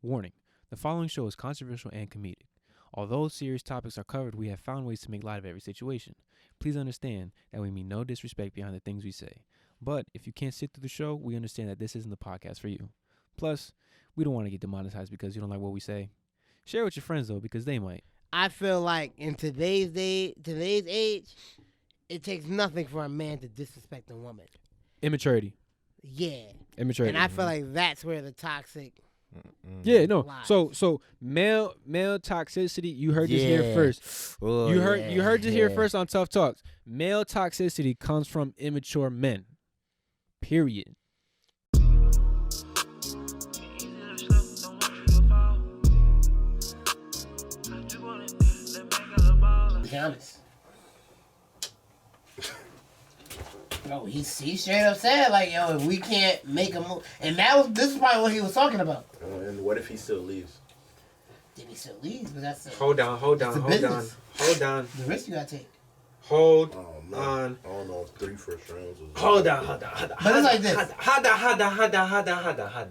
Warning: the following show is controversial and comedic. Although serious topics are covered, we have found ways to make light of every situation. Please understand that we mean no disrespect behind the things we say. But if you can't sit through the show, we understand that this isn't the podcast for you. Plus, we don't want to get demonetized because you don't like what we say. Share with your friends, though, because they might. I feel like in today's age, it takes nothing for a man to disrespect a woman. Immaturity. Yeah. Immaturity. And I feel like that's where the toxic. Yeah, no. lies. So male toxicity. You heard this here first. Oh, You heard this here first on Tough Talks. Male toxicity comes from immature men. Period. Be honest. Bro, he straight up said like, yo, if we can't make a move, and this is probably what he was talking about. And what if he still leaves? Then he still leaves, but that's Hold on. business. Hold on. the risk you gotta take. Hold Oh man, on. I don't know if 3 first rounds was. Hold on. But it's like this. Hold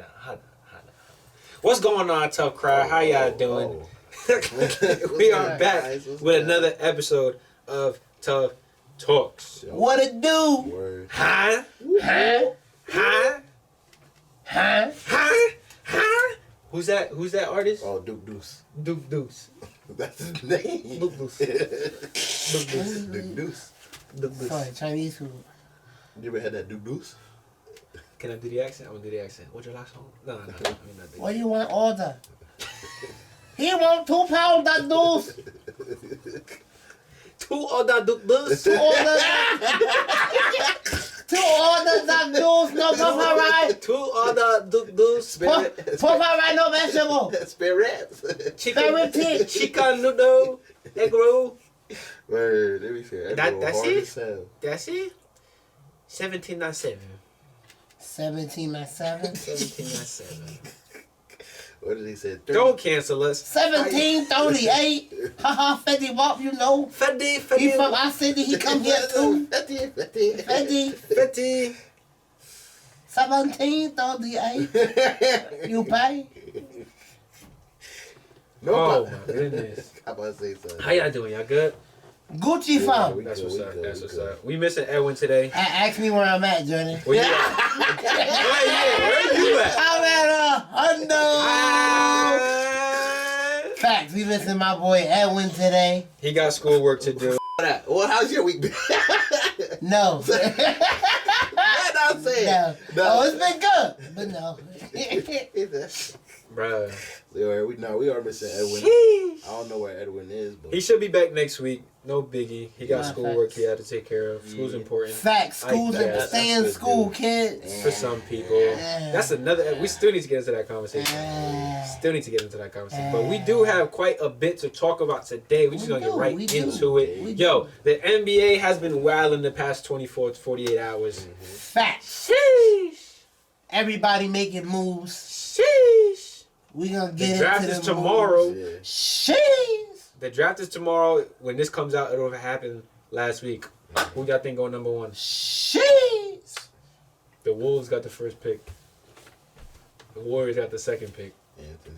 on. What's going on, Tough Crowd? How y'all doing? We are back with another episode of Tough Talks. What it do? Word. Huh? Who's that artist? Oh, Duke Deuce. Duke Deuce. That's his name. Duke Deuce. Duke Deuce. Sorry, Chinese food. You ever had that Duke Deuce? Can I do the accent? I'm gonna do the accent. What's your last song? No. I mean, not the What do you want order? He want 2 pounds that deuce. 2 order Duke Deuce. 2 orders. 2 orders that deuce, no puffer right. 2 order Duke Deuce. Puffer right, no vegetable. Spare rats. Very thick. Chicken noodle. Egg roll. Word, let me say. That's hard it? as hell. That's it. 1797. 17 by 7. 1797. What did he say? Don't cancel us. 1738. Haha, Fetty Wap, you know. Fetty. He from our city, he come here too. Fetty. 1738. You pay? Oh my goodness. How about to say something? How y'all doing? Y'all good? Gucci fam. That's good, what's we up. good, That's we what's good. up. We missing Edwin today. Ask me where I'm at, Johnny. Where you at? Where you at? I'm at Hundo. Facts, we missing my boy Edwin today. He got schoolwork to do. Well, how's your week been? No. What I'm saying? No. Oh, it's been good, but no. Bruh. We are missing Edwin. Sheesh. I don't know where Edwin is, but He should be back next week. No biggie. He got Nah, schoolwork facts. he had to take care of. School's important. Facts, schools I guess. stay in That's school, good. kids. For some people. Yeah. That's another. We still need to get into that conversation. Still need to get into that conversation. But we do have quite a bit to talk about today. We're just going to get right into it. We Yo, do. the NBA has been wild in the past 24 to 48 hours. Facts. Sheesh. Everybody making moves. Sheesh. We gonna The get draft into is the tomorrow. yeah. Moves. Sheesh. The draft is tomorrow. When this comes out, it'll have happened last week. Who y'all think going number 1? Sheesh. The Wolves got the first pick. The Warriors got the second pick. Anthony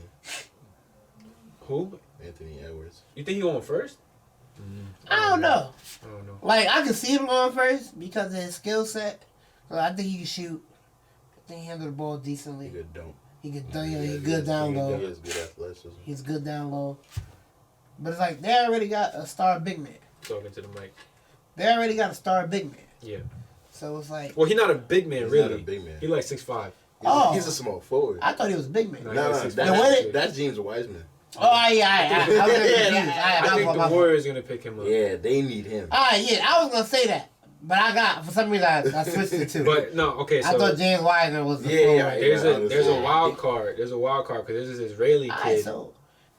Who? Edwards. You think he going first? I don't know. I don't know. Like, I can see him going first because of his skill set. I think he can shoot. I think he handle the ball He decently. good dunk. He can dunk. He's good down He low. has good athleticism. He's good down low. But it's like they already got a star big man. Talking to the mic. They already got a star big man. Yeah. So it's like, Well, he's not a big man, He's really. not a big man. He like 6'5". Oh. He's a small forward. I thought he was a big man. No, No, he's The way- that's James Wiseman. Oh, yeah. I was confused. I think the Warriors gonna pick him up. Yeah, they need him. Yeah, I was gonna say that, but for some reason I switched it too. But no, okay. So I thought James Wiseman was the Yeah, forward. there's a Yeah. wild card. There's a wild card because there's this Israeli Alright, kid. so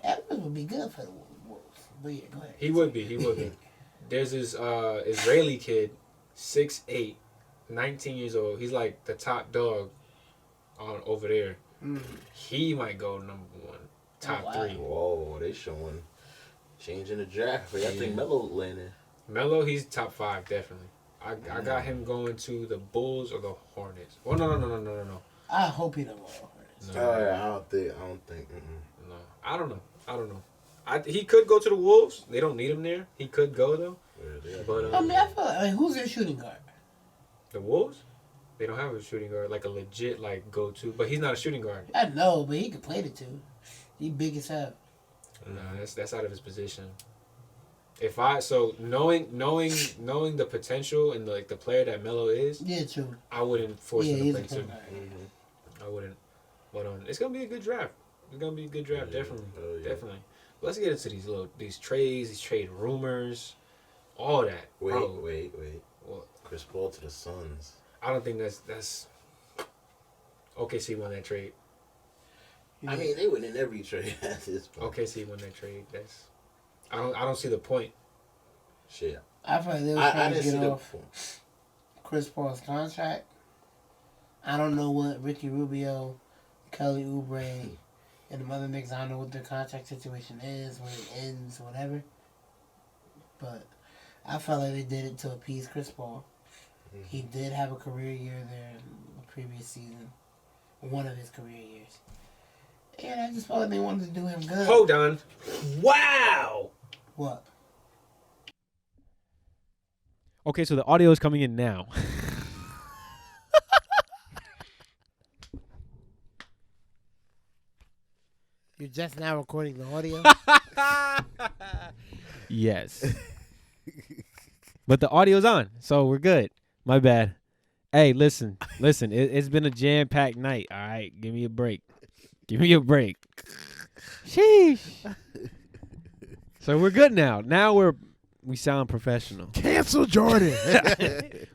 Edwards would be good for the Wolves. But yeah, go ahead. He would be. There's this Israeli kid, 6'8", 19 years old. He's like the top dog on over there. He might go number 1, top wow. 3. Whoa, they showing changing the draft. I think Melo landed. Melo, he's top 5 definitely. I got him going to the Bulls or the Hornets. Oh no. I hope he don't go to Hornets. No, I don't think. No, I don't know. He could go to the Wolves. They don't need him there. He could go though. Yeah, But I mean, I feel like who's their shooting guard? the Wolves, they don't have a shooting guard like a legit like go to. But he's not a shooting guard. I know, but he could play the two. He big as hell. No, that's out of his position. Knowing the potential and the player that Melo is, Yeah, true. I wouldn't force him to he's play a too. point guard. I wouldn't. But it's gonna be a good draft. It's gonna be a good draft, definitely. Definitely. Let's get into these trades, these trade rumors, all that. Wait. What? Chris Paul to the Suns. I don't think that's OKC won that trade. I mean, they win in every trade at this point. OKC won that trade. I don't see the point. Shit. I feel like they were trying to get off Chris Paul's contract. I don't know what Ricky Rubio, Kelly Oubre, and the other niggas, I don't know what their contract situation is, when it ends, whatever. But I felt like they did it to appease Chris Paul. Mm-hmm. He did have a career year there in the previous season. One of his career years. And I just felt like they wanted to do him good. Hold on. Wow! What? Okay, so the audio is coming in now. You're just now recording the audio? Yes. But the audio's on, so we're good. My bad. Hey, listen. It's been a jam-packed night, all right? Give me a break. Sheesh. So we're good now. Now we sound professional. Cancel Jordan.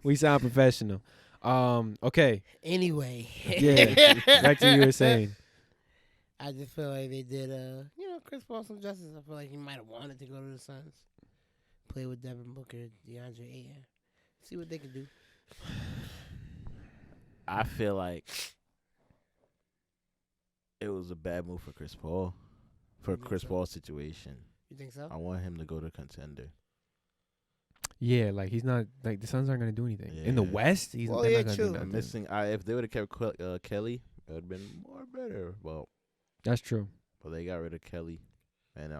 We sound professional. Okay. Anyway. Yeah. Back to what you were saying. I just feel like they did, Chris Paul some justice. I feel like he might have wanted to go to the Suns. Play with Devin Booker, DeAndre Ayton. See what they can do. I feel like it was a bad move for Chris Paul. For Chris Paul's situation. You think so? I want him to go to contender. Yeah, like he's not like the Suns aren't gonna do anything in the Yeah. West. They're not gonna do nothing. Missing. If they would have kept Kelly, it would have been more better. Well, That's true. but they got rid of Kelly, and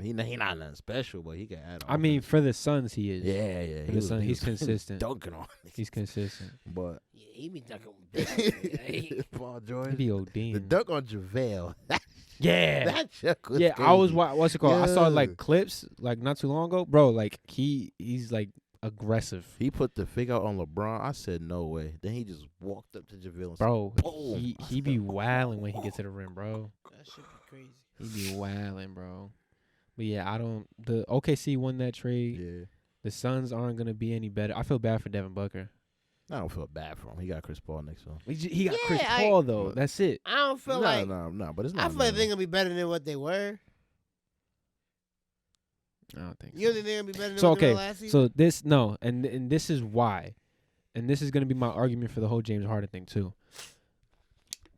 he not nothing special, but he can add. I mean, offense. for the Suns, he is. yeah. For the Suns, he's he was consistent. dunking on. He's consistent. But Yeah, he be dunking. Paul He George, be the ODing. dunk on JaVale. Yeah. That shit was Yeah, I was crazy. what's it called? I saw Yeah. like clips like not too long ago, bro. Like he's like aggressive, He put the figure out on LeBron. I said no way. Then he just walked up to JaVale and bro. said, boom. He be wilding when he gets to the rim, bro. That shit be crazy. He be wilding, bro. But yeah, the OKC won that trade. Yeah. The Suns aren't gonna be any better. I feel bad for Devin Booker. I don't feel bad for him. He got Chris Paul next to him. He got Yeah, Chris Paul though. But- That's it. I don't feel like. No, but it's I not. feel like they're gonna be better than what they were. I don't think You don't think they're gonna be better than so. what they Okay, were last season? so this no, and this is why, and this is gonna be my argument for the whole James Harden thing too.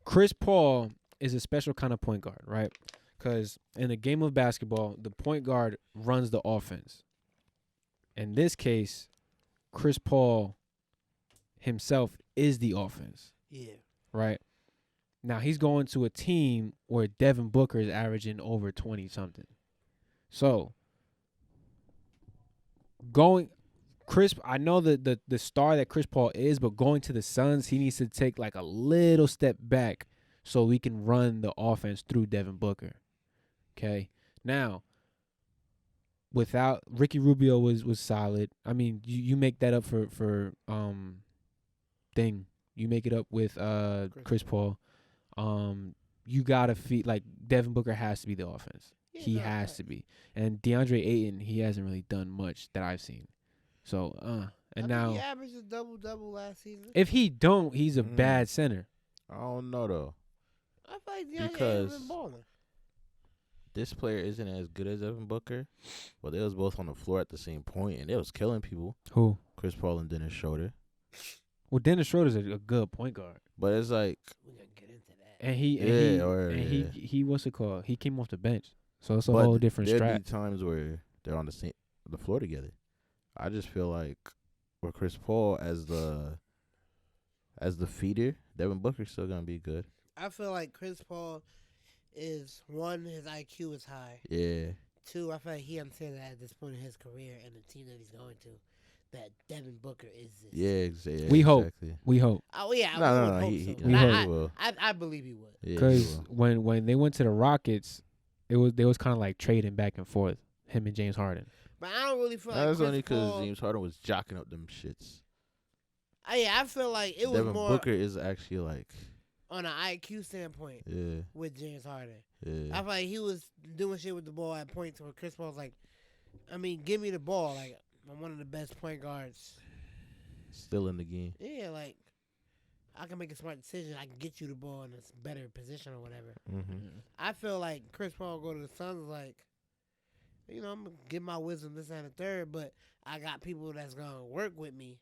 Chris Paul is a special kind of point guard, right? Because in a game of basketball, the point guard runs the offense. In this case, Chris Paul himself is the offense, Yeah. right? Now he's going to a team where Devin Booker is averaging over 20 something. So I know the star that Chris Paul is, but going to the Suns, he needs to take like a little step back so we can run the offense through Devin Booker. Okay. Now, without Ricky Rubio was solid. I mean, you make that up for You make it up with Chris Paul. You gotta feed like Devin Booker has to be the offense. Yeah, He has to be. And DeAndre Ayton, he hasn't really done much that I've seen. So, I and think now he averaged a double last season. if he don't, he's a bad center. I don't know though. I feel like DeAndre Because- Ayton's been balling. This player isn't as good as Devin Booker, but they was both on the floor at the same point, and they was killing people. Who? Chris Paul and Dennis Schroeder. Well, Dennis Schroeder's a good point guard. But it's like, We're gonna get into that. And he he what's it called? He came off the bench. So it's a whole different there'd strat. be times where they're on the floor together. I just feel like with Chris Paul as the feeder, Devin Booker's still gonna be good. I feel like Chris Paul is one, his IQ is high. Yeah. Two, I feel like he understands that at this point in his career and the team that he's going to, that Devin Booker is this. Yeah, exactly. We hope. We hope. Oh yeah, No, I no, would no, hope he- so. he- But we hope. will. I believe he would. Yeah, he Because will. when they went to the Rockets, they was kind of like trading back and forth, him and James Harden. But I don't really feel like That's Chris only because Paul. James Harden was jocking up them shits. Yeah, I feel like it was Devin more Booker is actually like, on an IQ standpoint yeah, with James Harden. I yeah. feel like he was doing shit with the ball at points where Chris Paul's like, I mean, give me the ball. Like, I'm one of the best point guards. Still in the game. Yeah, like, I can make a smart decision. I can get you the ball in a better position or whatever. Mm-hmm. I feel like Chris Paul go to the Suns like, I'm going to give my wisdom this and the third, but I got people that's going to work with me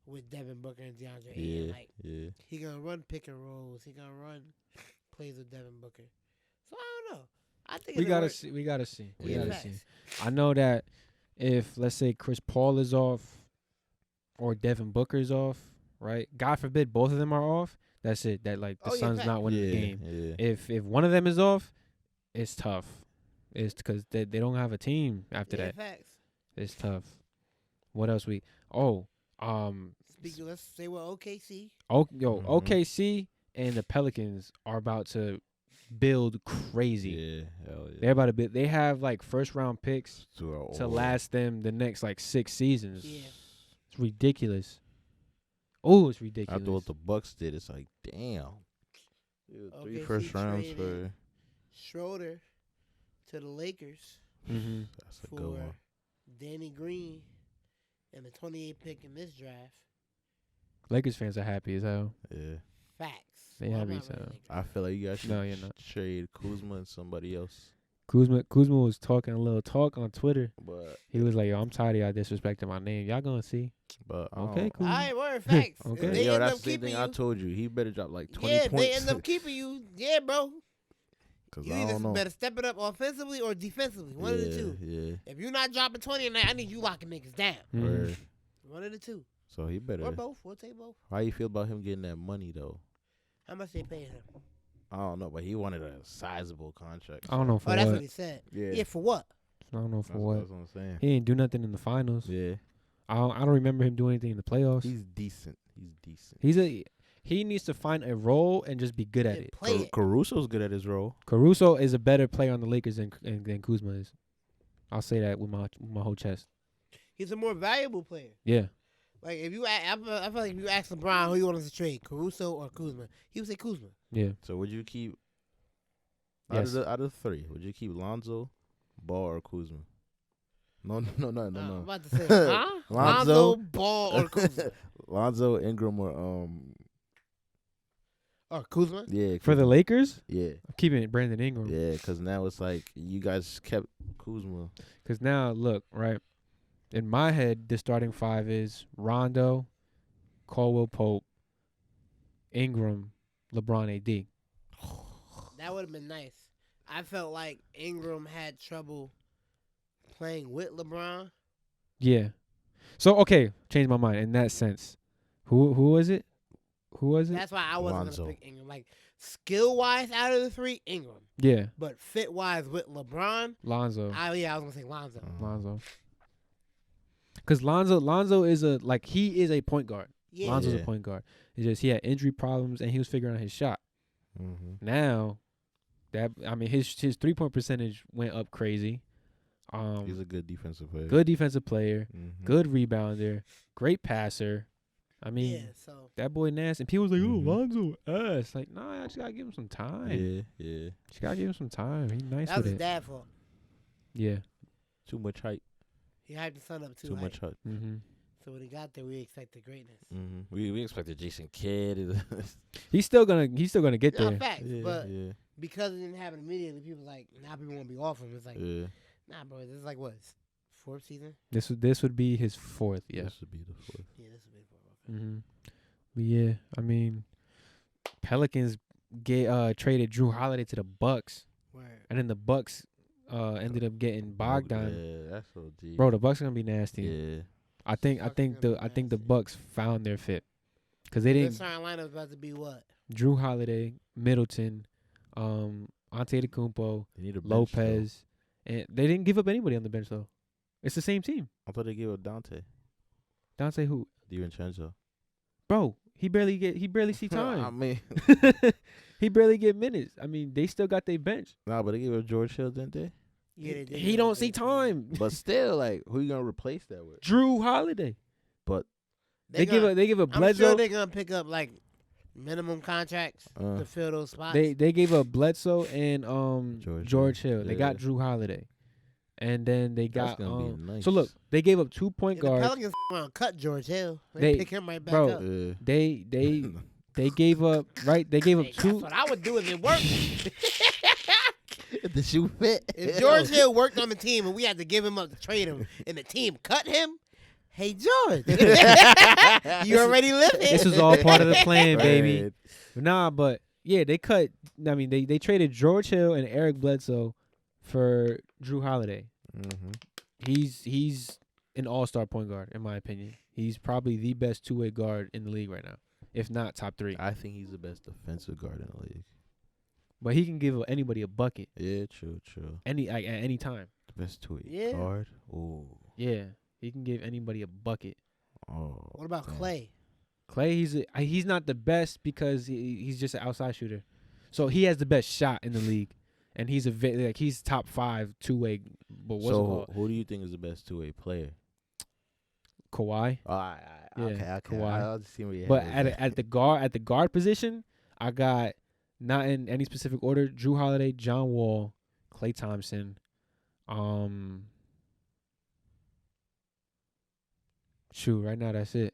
with Devin Booker and DeAndre Ayton. Yeah, Like, yeah. he going to run pick and rolls. He going to run plays with Devin Booker. So, I don't know. I think We it'll gotta work. see. We gotta see. We Yeah, gotta facts. see. I know that if let's say Chris Paul is off or Devin Booker's off, right? God forbid both of them are off. That's it. That like the Oh, yeah, Suns facts. not winning yeah, the game. Yeah. If one of them is off, it's tough. It's because they don't have a team after Yeah, that. facts. It's tough. What else we? Oh, Speaking, let's say we're OKC. Mhm. OKC and the Pelicans are about to build crazy. Yeah, hell yeah. They're about to build. They have like first round picks To to last them the next like 6 seasons. Yeah. It's ridiculous. Oh, it's ridiculous. After what the Bucks did, it's like, damn. Yeah, three OKC first rounds for. traded Schroeder to the Lakers Mm-hmm. That's a for good one. Danny Green and the 28th pick in this draft. Lakers fans are happy as hell. Yeah. Facts. They Well, happy I'm not as really hell. Lakers I fan. feel like you guys should No, you're not. trade Kuzma and somebody else. Kuzma was talking a little talk on Twitter. But He was like, "Yo, I'm tired of y'all disrespecting my name. Y'all gonna see." I Okay, don't- cool. All right, word, facts. Okay. If they Yo, end that's up the same keeping thing you, I told you. He better drop like 20 yeah, if points. they end up keeping you, yeah, bro. Cause You I either don't know. better step it up offensively or defensively. One of the two. Yeah. If you're not dropping 20 a night, I need you locking niggas down. Mhm. Word. One of the two. So he better. Or both. We'll take both. How you feel about him getting that money though? How much they paying him? I don't know, but he wanted a sizable contract. I don't know for Oh, that's what. what he said. Yeah. Yeah, for what? I don't know for That's what. That's what I'm saying. He didn't do nothing in the finals. Yeah. I don't remember him doing anything in the playoffs. He's decent. He's decent. He needs to find a role and just be good at And it. play it. Caruso's good at his role. Caruso is a better player on the Lakers than Kuzma is. I'll say that with my whole chest. He's a more valuable player. Yeah. Like if you, I feel like if you ask LeBron who you want us to trade, Caruso or Kuzma, he would say Kuzma. Yeah. So would you keep Yes. out of the three? Would you keep Lonzo, Ball, or Kuzma? No. I'm about to say, huh? Lonzo, Ball, or Kuzma. Lonzo, Ingram, Or Kuzma. yeah. For the Lakers, Yeah, I'm keeping it Brandon Ingram. yeah. Because now it's like you guys kept Kuzma. Because now, look, right? In my head, the starting five is Rondo, Caldwell Pope, Ingram, LeBron AD. That would have been nice. I felt like Ingram had trouble playing with LeBron. Yeah. So, okay, change my mind in that sense. Who was it? Who was it? That's why I wasn't Lonzo. gonna pick Ingram. Like skill wise, out of the three, Ingram. Yeah, But fit wise with LeBron, Lonzo. I was gonna say Lonzo. Lonzo. Because Lonzo is he is a point guard. Yeah. Lonzo's Yeah. a point guard. It's just he had injury problems and he was figuring out his shot. Mm-hmm. Now, his 3-point percentage went up crazy. He's a good defensive player. Good defensive player, Mhm. good rebounder, great passer. I mean, Yeah. So that boy nasty. And people was like, Mhm. "Oh, Lonzo ass." Like, nah, I just gotta give him some time. Yeah. Just gotta give him some time. He nice that was with his it. dad's fault. Yeah. Too much hype. He hyped the son up too Too high. much hype. Mm-hmm. So when he got there, we expected greatness. Mm-hmm. We expected Jason Kidd. He's still gonna get No, there. facts. yeah, But yeah, because it didn't happen immediately, people like now people want to be off him. It's like, yeah. nah, bro. This is like what fourth season? This would be his fourth. Yeah. This would be the fourth. Yeah, this would be fourth. Okay. Mm-hmm. But yeah, I mean, Pelicans traded Drew Holiday to the Bucks, Word. and then the Bucks ended up getting Bogdan. Yeah, that's so deep. Bro, the Bucks are gonna be nasty. Yeah. I think Bucks are gonna be the nasty. Bucks found their fit because they This didn't. starting lineup about to be what? Drew Holiday, Middleton, Antetokounmpo, They need a bench, Lopez, and they didn't give up anybody on the bench though. It's the same team. though. I thought they gave up Dante Dante who? DiVincenzo. Bro, he barely see I time. mean, He barely get minutes. I mean, they still got their bench. nah, but they gave up George Hill, didn't they? Yeah, they did. He don't see time. But still, like, who you gonna replace that with? Drew Holiday. But They give a I'm Bledsoe. sure they're gonna pick up like minimum contracts to fill those spots. They gave up Bledsoe and George Hill. They Yeah. got Drew Holiday, and then they That's got gonna be nice. So look, they gave up 2 point And the guards. Pelicans gonna cut George Hill. They- They pick him right back bro, up. They gave up They gave up Hey, two. that's what I would do if it worked. if the shoe fit. If George Hill worked on the team and we had to give him up to trade him, and the team cut him, hey George, you already living. This was all part of the plan, baby. Right. Nah, but yeah, they cut. I mean, they traded George Hill and Eric Bledsoe for Drew Holiday. Mm-hmm. He's an all-star point guard in my opinion. He's probably the best two-way guard in the league right now, if not top 3. I think he's the best defensive guard in the league. But he can give anybody a bucket Yeah, true. at any time. The best two-way Yeah. guard. Oh, Yeah, he can give anybody a bucket. oh. What about damn. Clay? Clay, he's not the best because he's just an outside shooter. So he has the best shot in the league, and he's he's top 5 two-way. But what's it So called? who do you think is the best two-way player? Kawhi. Okay, Yeah, okay. Kawhi. I'll just see where you But at the guard position, I got, not in any specific order, Drew Holiday, John Wall, Klay Thompson, shoot, right now that's it,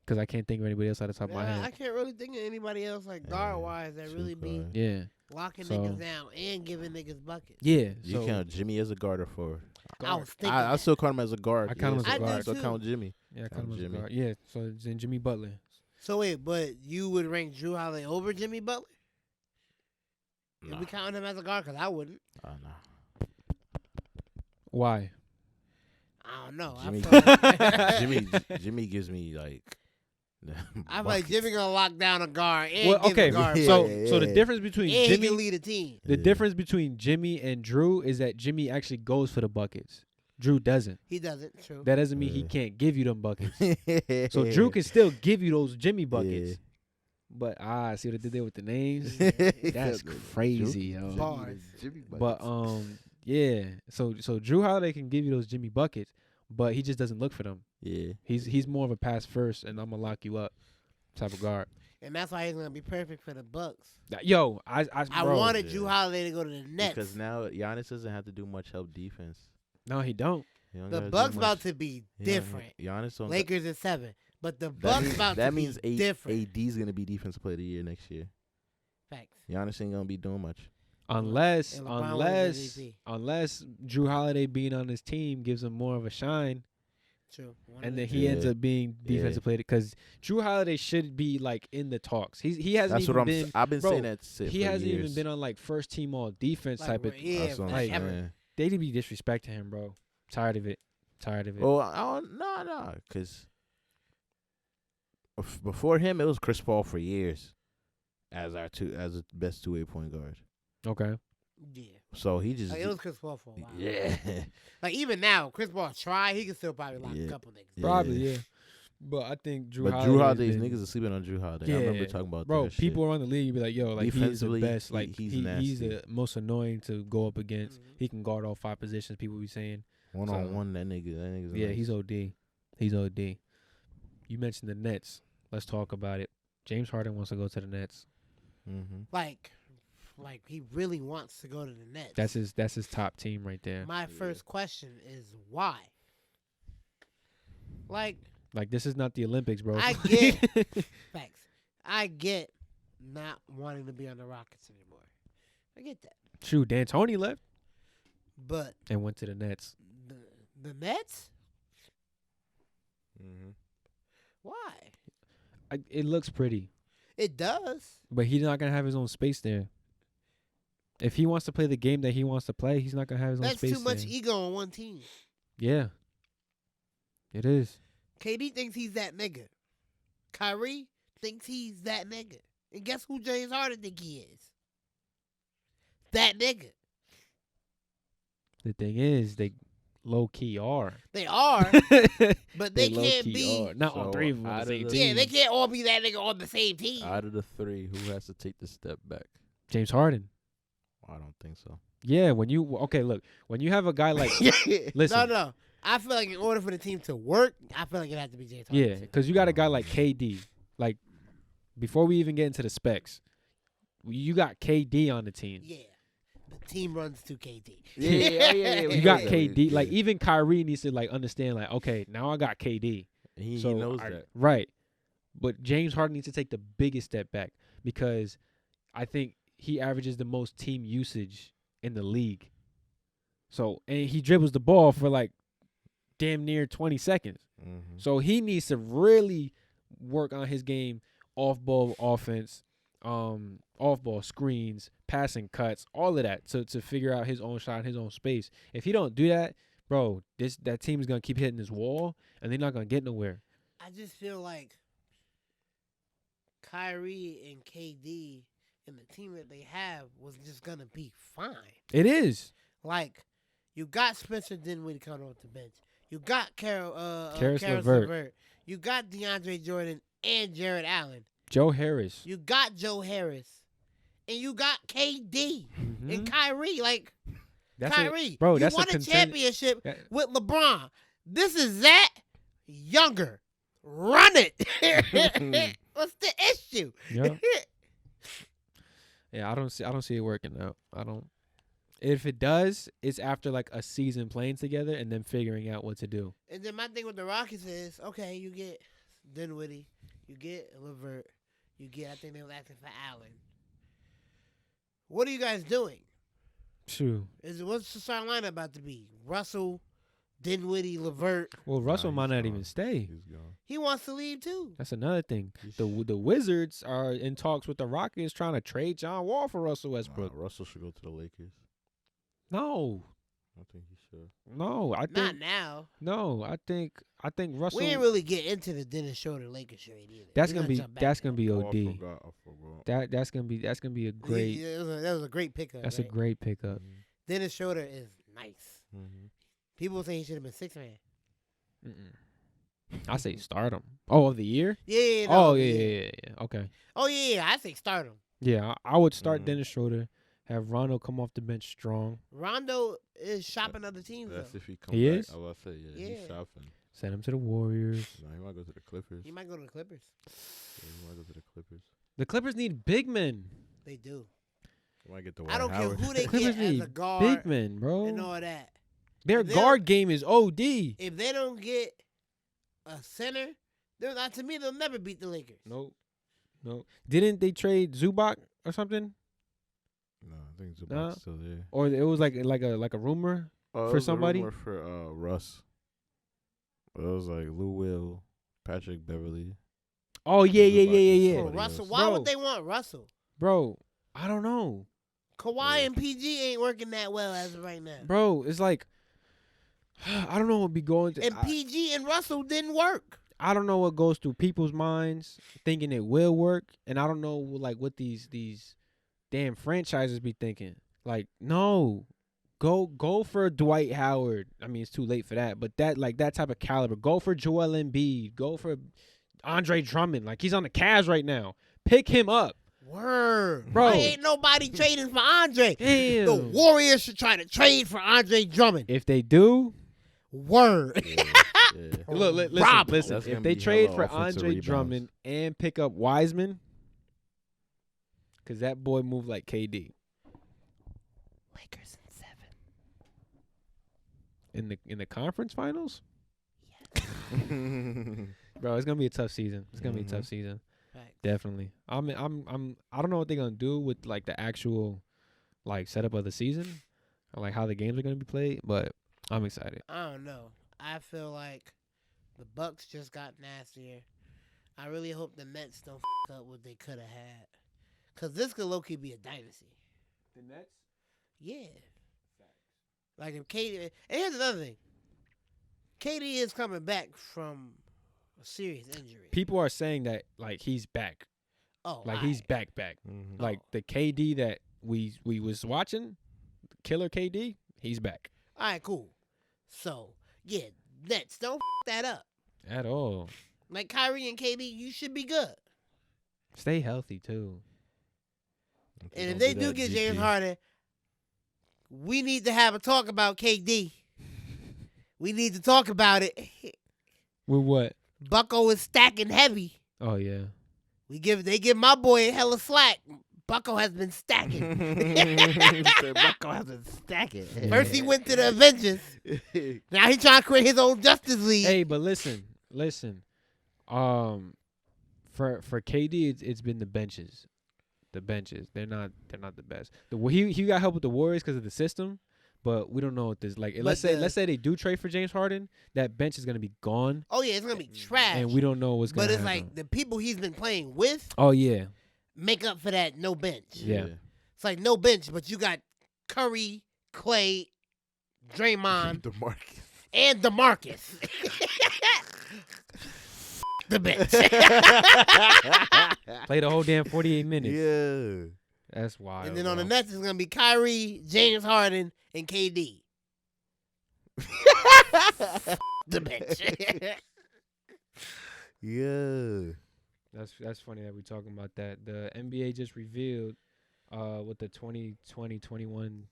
because I can't think of anybody else out the top of my I head. can't really think of anybody else like guard wise that really be Yeah, locking So- niggas down and giving niggas buckets. yeah. You So count Jimmy as a guard or forward? I was thinking. I that. still count him as a guard. I count him as a I do guard. So too. count Jimmy. yeah, I count count him as a Jimmy. guard. Yeah, so then Jimmy Butler. So wait, but you would rank Drew Holiday over Jimmy Butler? Nah. If we count him as a guard, because I wouldn't. Nah. Why? I don't know. Jimmy, Jimmy gives me like. I feel like Jimmy gonna lock down a guard and Well, give okay. a guard Yeah, So buckets. so the yeah. difference between And he Jimmy, can lead a team. the Yeah. difference between Jimmy and Drew is that Jimmy actually goes for the buckets. Drew doesn't. He doesn't. True. That doesn't mean he Yeah. can't give you them buckets. So Drew can still give you those Jimmy buckets. But see what I did there with the names? That's crazy, yo. Bars. But yeah. So Drew Holiday can give you those Jimmy buckets, but he just doesn't look for them. Yeah. He's more of a pass first and I'm gonna lock you up type of guard. And that's why he's gonna be perfect for the Bucks. Yo, I bro, wanted yeah. Drew Holiday to go to the Nets. Because now Giannis doesn't have to do much help defense. No, he don't. He don't The gotta do Bucks much. about to be He don't- different. Giannis don't. Lakers at 7, but the that Bucks means, about that to means be different. AD's gonna be defensive player of the year next year. Facts. Giannis ain't gonna be doing much. Unless And LeBron wins unless MVP. unless Drew Holiday being on his team gives him more of a shine, True. and then he ends Yeah. up being defensive player, because Drew Holiday should be like in the talks. He hasn't That's even what I'm. been. I've been bro, saying that. He for hasn't years. even been on like first team all defense Like, type of. yeah, That's what I'm like, ever. saying. They be disrespecting him, bro. Tired of it. Well, I don't. No, because before him, it was Chris Paul for years as the best two-way point guard. Okay. Yeah. So he just Like, it was Chris Paul for a while. yeah. Like even now, Chris Paul try, he can still probably lock Yeah. a couple niggas. Yeah. Probably yeah. But I think Drew. But Drew Holiday's been- niggas are sleeping on Drew Holiday. Yeah, I remember talking about bro. that shit. People around the league be like, "Yo, like he's the Defensively, best. Like he's he's nasty. the most annoying to go up against. Mhm. He can guard all 5 positions." People be saying, One on one, that nigga's "Yeah, nice. he's OD. He's OD." You mentioned the Nets. Let's talk about it. James Harden wants to go to the Nets. Mm-hmm. Like he really wants to go to the Nets. That's his top team right there. My first question is why? Like Like this is not the Olympics, bro. I get facts. I get not wanting to be on the Rockets anymore. I get that. Shoot, D'Antoni left But and went to the Nets. the Nets? Mm-hmm. Why? It looks pretty, It does. but he's not gonna have his own space there. If he wants to play the game that he wants to play, he's not gonna have his own That's space too much there. ego on one team. Yeah, it is. KD thinks he's that nigga. Kyrie thinks he's that nigga. And guess who James Harden think he is? That nigga. The thing is, they low key are. They are, but they low can't key be. Are. Not all So, three of them on out the of same the- team. Yeah, they can't all be that nigga on the same team. Out of the three, who has to take the step back? James Harden. I don't think so. Yeah, when you look, when you have a guy like listen. No. I feel like in order for the team to work, I feel like it has to be James Harden. Yeah, because you got a guy like KD. Like, before we even get into the specs, you got KD on the team. Yeah. The team runs to KD. Yeah. You got KD. Like, even Kyrie needs to like understand. Like, okay, now I got KD. He So knows that. right? But James Harden needs to take the biggest step back because I think he averages the most team usage in the league. So, and he dribbles the ball for like damn near 20 seconds. Mm-hmm. So he needs to really work on his game, off-ball offense, off-ball screens, passing cuts, all of that to figure out his own shot, his own space. If he don't do that, bro, that team is going to keep hitting this wall, and they're not going to get nowhere. I just feel like Kyrie and KD and the team that they have was just going to be fine. It is. Like, you got Spencer Dinwiddie coming off the bench. You got Karis Karis LeVert. LeVert. You got DeAndre Jordan and Jared Allen. Joe Harris. You got Joe Harris. And you got KD Mhm. and Kyrie. Like, That's Kyrie, bro, you that's won a a championship that- with LeBron. This is that younger. Run it. What's the issue? Yeah. Yeah, I don't see it working out. I don't. If it does, it's after like a season playing together and then figuring out what to do. And then my thing with the Rockets is, okay, you get Dinwiddie, you get LeVert, I think they were asking for Allen. What are you guys doing? True. What's the starting lineup about to be? Russell, Dinwiddie, LeVert. Well, Russell might he's not gone. even stay. He's gone. He wants to leave too. That's another thing. The Wizards are in talks with the Rockets trying to trade John Wall for Russell Westbrook. Russell should go to the Lakers. No, I think he should. no, I Not think now. no. I think Russell. We didn't really get into the Dennis Schroeder Lakers trade either. that's We're gonna be jump back that's to gonna that. be Oh, OD. I forgot. That's gonna be a great. That was a great pickup. That's right? a great pickup. Dennis Schroeder is nice. Mm-hmm. People say he should have been 6 man. I say stardom. Oh, of the year. Yeah. Oh yeah. Okay. Oh yeah. I say start him. Yeah, I would start Mhm. Dennis Schroeder. Have Rondo come off the bench strong. Rondo is shopping other teams That's though. if he comes He back. is? I was say, yeah, Yeah. he's shopping. Send him to the Warriors. No, he might go to the Clippers. He might go to the Clippers. Yeah, he might go to the Clippers. The Clippers need big men. They do. He might get the I don't Howard. care who they Clippers get as a need guard big men, bro. and all that. Their If they guard game is OD. If they don't get a center, to me they'll never beat the Lakers. Nope. Didn't they trade Zubac or something? No, I think Zubac's Nah. still there. Or it was like a rumor? Oh, it For was a somebody? rumor for Russ. It was like Lou Will, Patrick Beverly. Oh yeah. For Somebody Russell, else. why Bro. would they want Russell? Bro, I don't know. Kawhi Yeah. and PG ain't working that well as of right now. Bro, it's like I don't know what be going to. And PG and Russell didn't work. I don't know what goes through people's minds thinking it will work, and I don't know like what these damn franchises be thinking. Like, no, go for Dwight Howard. I mean, it's too late for that, but that type of caliber. Go for Joel Embiid. Go for Andre Drummond. Like, he's on the Cavs right now. Pick him up, Word. Bro. Why ain't nobody trading for Andre? damn. The Warriors should try to trade for Andre Drummond. If they do, Word. Yeah. look, Rob him. listen. That's If gonna they be trade hella for offensive Andre rebounds. Drummond and pick up Wiseman, because that boy moved like KD. Lakers in 7. In the conference finals, bro, it's gonna be a tough season. It's gonna be a tough season, Facts. definitely. I don't know what they're gonna do with like the actual like setup of the season, or like how the games are gonna be played. But I'm excited. I don't know. I feel like the Bucks just got nastier. I really hope the Nets don't up what they could have had. Because this could low-key be a dynasty. The Nets. Yeah. Like if KD... And here's another thing. KD is coming back from a serious injury. People are saying that like he's back. Oh, Like he's back. Mhm. Like the KD that we was watching, killer KD, he's back. All right, cool. So yeah, Nets don't that up. At all. Like Kyrie and KD, you should be good. Stay healthy too. And if they do get James Harden, we need to have a talk about KD. We need to talk about it. With what? Bucko is stacking heavy. Oh yeah. They give my boy hella slack. Bucko has been stacking. Bucko has been stacking. First he went to the Avengers. Now he trying to create his own Justice League. Hey, but listen. For KD, it's been the benches. The benches. They're not the best. He got help with the Warriors because of the system, but we don't know what this like. Let's say they do trade for James Harden, that bench is gonna be gone. Oh yeah, it's gonna be trash. And we don't know what's gonna happen. But it's like the people he's been playing with. Oh yeah. Make up for that no bench. Yeah. It's like no bench, but you got Curry, Clay, Draymond, DeMarcus. and DeMarcus. The bench. Play the whole damn 48 minutes. Yeah. That's wild. And then on the Nets, it's going to be Kyrie, James Harden, and KD. The bench. Yeah. That's funny that we're talking about that. The NBA just revealed what the 2020-21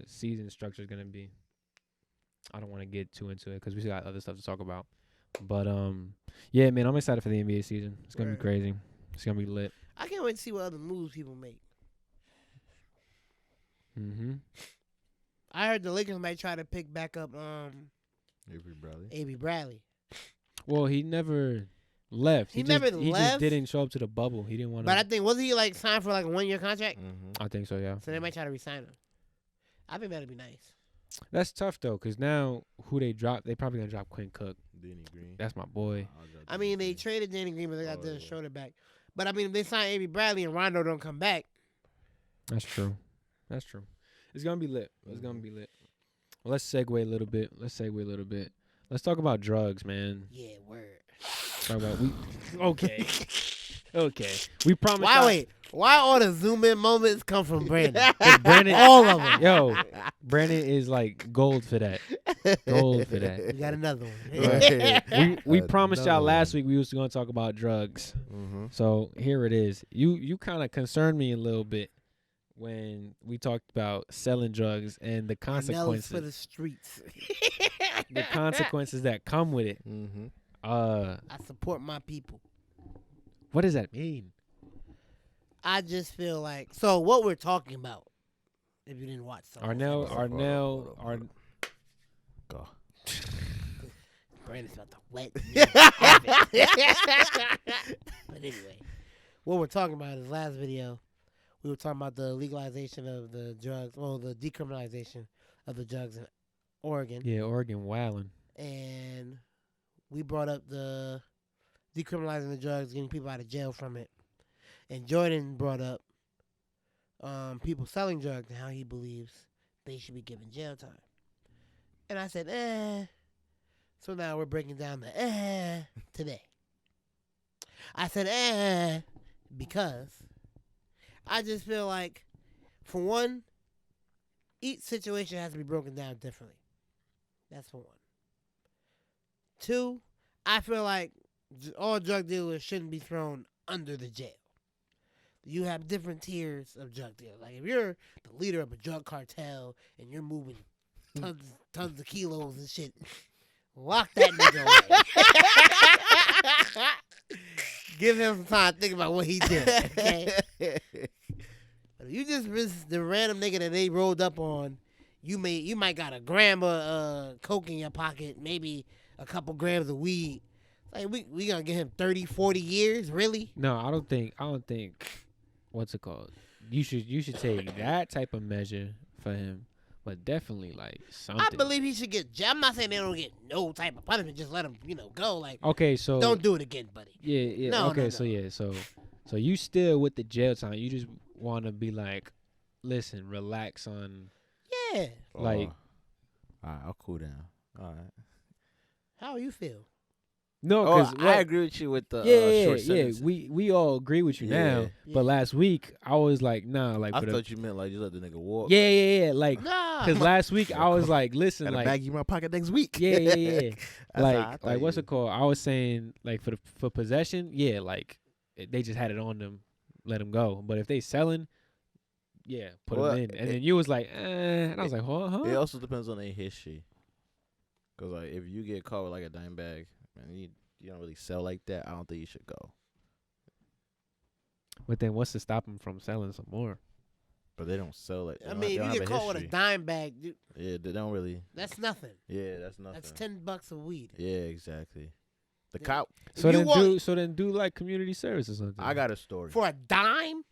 season structure is going to be. I don't want to get too into it because we got other stuff to talk about. But yeah, man, I'm excited for the NBA season. It's gonna be crazy. It's gonna be lit. I can't wait to see what other moves people make. I heard the Lakers might try to pick back up Avery Bradley. Well, he never left. He never He left? just didn't show up to the bubble. He didn't want to. But I think wasn't he like signed for like a 1-year contract? I think so. Yeah. So they might try to re-sign him. I think that'd be nice. That's tough though, cause now who they drop? They probably gonna drop Quinn Cook. Danny Green. That's my boy. I mean, they traded Danny Green, but they got the shoulder back. But I mean, if they sign Avery Bradley and Rondo don't come back, That's true. It's gonna be lit. It's gonna be lit. Well, let's segue a little bit. Let's talk about drugs, man. yeah, word. Talk about Okay. We promised. Why all the zoom in moments come from Brandon? Brandon, All of them. Yo, Brandon is like gold for that. You got another one. Right. We promised y'all last week we was going to talk about drugs. So here it is. You kind of concerned me a little bit when we talked about selling drugs and the consequences for the streets. the consequences that come with it. I support my people. What does that mean? I just feel like what we're talking about. If you didn't watch, Arnell. Go. Brandon's about to wet. But anyway, what we're talking about is last video. We were talking about the legalization of the drugs, the decriminalization of the drugs in Oregon. Yeah, Oregon wildin'. And we brought up the decriminalizing the drugs, getting people out of jail from it. And Jordan brought up people selling drugs and how he believes they should be given jail time. And I said, So now we're breaking down the today. I said, because I just feel like, for one, each situation has to be broken down differently. That's for one. Two, I feel like all drug dealers shouldn't be thrown under the jail. You have different tiers of drug dealers. Like if you're the leader of a drug cartel and you're moving tons of kilos and shit, lock that nigga away. Give him some time to think about what he did. Okay? But if you just the random nigga that they rolled up on, you might got a gram of coke in your pocket, maybe a couple grams of weed. Like we gonna give him 30, 40 years, really? No, I don't think. What's it called? You should take that type of measure for him, but definitely like something. I believe he should get. I'm not saying they don't get no type of punishment. Just let him, go. Like okay, so don't do it again, buddy. Yeah. No, okay, no. so you still with the jail time? You just want to be like, listen, relax on. Yeah. Like, all right, I'll cool down. All right. How you feel? No, Oh, because I agree with you with the short sentences. We all agree with you now. Yeah. But last week I was like, nah, like I thought you meant like you let the nigga walk. yeah, like Nah. because last week I was like, listen, Got a like baggie in my pocket next week. yeah, That's how I like thought what's you- it called? I was saying like for possession, yeah, like they just had it on them, let them go. But if they selling, yeah, put Well, them in. And then you was like, and I was like, It huh? also depends on their history. Cause like if you get caught with like a dime bag, man, you don't really sell like that. I don't think you should go. But then what's to stop them from selling some more? But they don't sell like. I mean, if you get caught with a dime bag, dude, yeah, they don't really. that's nothing. Yeah, that's nothing. That's $10 of weed. Yeah, exactly. The Yeah. cop. So You then want- do like community service or something. I got a story. For a dime?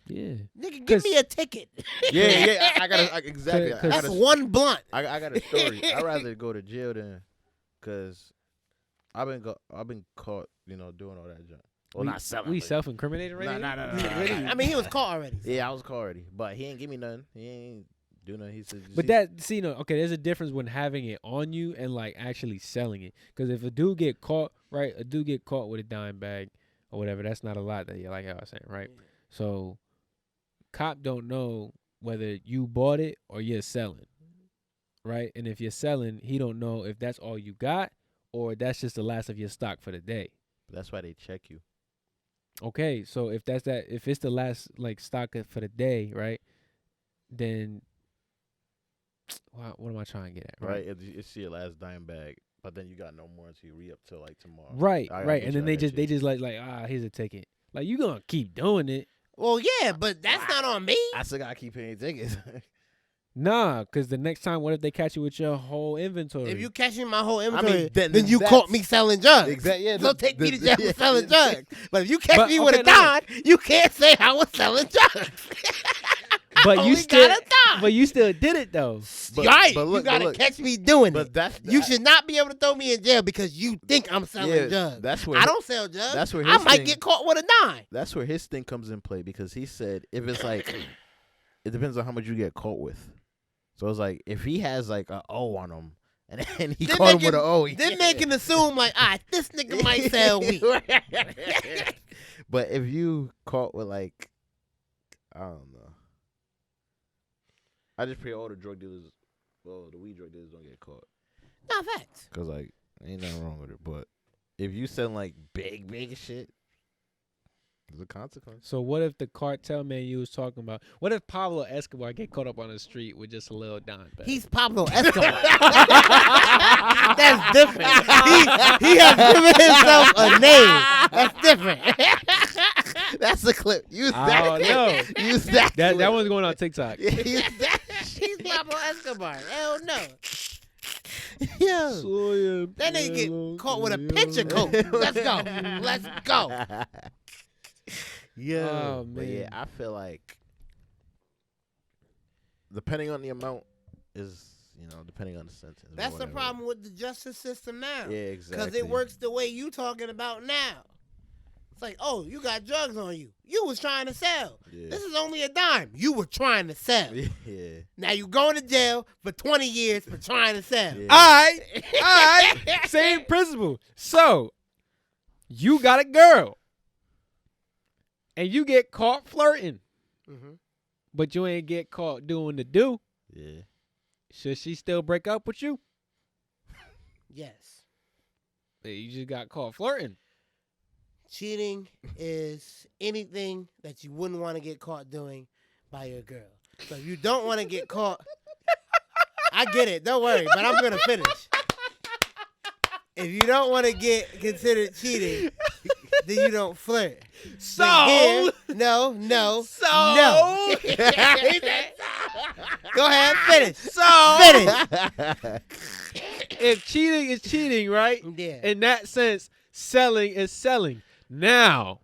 yeah. Nigga, 'Cause- give me a ticket. yeah. I got exactly. 'Cause- I got That's a, one blunt. I got a story. I'd rather go to jail than, cause I've been caught, doing all that junk. Well, not selling. We but- self-incriminating right Nah, now? nah. Really? I mean, he was caught already. so. Yeah, I was caught already, but he ain't give me nothing. He ain't do nothing. He said, But there's a difference when having it on you and like actually selling it. Because if a dude get caught with a dime bag or whatever, that's not a lot that you like how I was saying, right? Yeah. So cop don't know whether you bought it or you're selling, right? And if you're selling, he don't know if that's all you got or that's just the last of your stock for the day. that's why they check you. Okay, so if it's the last like stock for the day, right? Then what am I trying to get at? Right? It's your last dime bag, but then you got no more until you re-up till like tomorrow. Right, I right. get And you, then I they get just you. here's a ticket. Like you gonna keep doing it. Well, yeah, but that's not on me. I still gotta keep paying tickets. Nah, cause the next time, what if they catch you with your whole inventory? If you catch me in my whole inventory, then then you that's- caught me selling drugs. Exactly. Yeah, Don't take me to jail for yeah. selling drugs. But if you catch But, me with okay, a no. dime, you can't say I was selling drugs. but I you only still, got a dime. but you still did it though. But- right, but look- you gotta but look. catch me doing But it. that's You should not be able to throw me in jail because you think I'm selling drugs. That's where I don't sell drugs. that's where I his might thing- get caught with a dime. That's where his thing comes in play because he said if it's like it depends on how much you get caught with. So it's like if he has like a O on him and then he Then caught him they with an O. Then they can assume like, this nigga might sell weed. But if you caught with like I don't know. I just pray all the drug dealers, the weed drug dealers don't get caught. Nah, facts. Cause like ain't nothing wrong with it. But if you selling like big shit, there's a consequence. So what if the cartel man you was talking about? What if Pablo Escobar get caught up on the street with just a little dime bag? He's Pablo Escobar. That's different. He has given himself a name. That's different. That's the clip. Use I that. don't know. Use that. that clip. one's going on TikTok. Yeah, use that. He's Pablo Escobar. Hell no. Yo. That nigga get caught with a picture coat. Let's go. Let's go. Yeah. Oh, But yeah, man. I feel like depending on the amount is, depending on the sentence. or That's the whatever. problem with the justice system now. Yeah, exactly. Because it works the way you talking about now. It's like, oh, you got drugs on you. You was trying to sell. Yeah. This is only a dime. You were trying to sell. Yeah. Now you going to jail for 20 years for trying to sell. Yeah. All right. Same principle. So, you got a girl, and you get caught flirting, Mm-hmm. but you ain't get caught doing the do. Yeah. Should she still break up with you? Yes. You just got caught flirting. Cheating is anything that you wouldn't want to get caught doing by your girl. So if you don't want to get caught, I get it. Don't worry, but I'm going to finish. If you don't want to get considered cheating, then you don't flirt. So, Here, no. No. Go ahead, finish. Finish. if cheating is cheating, right? Yeah. In that sense, selling is selling. Now,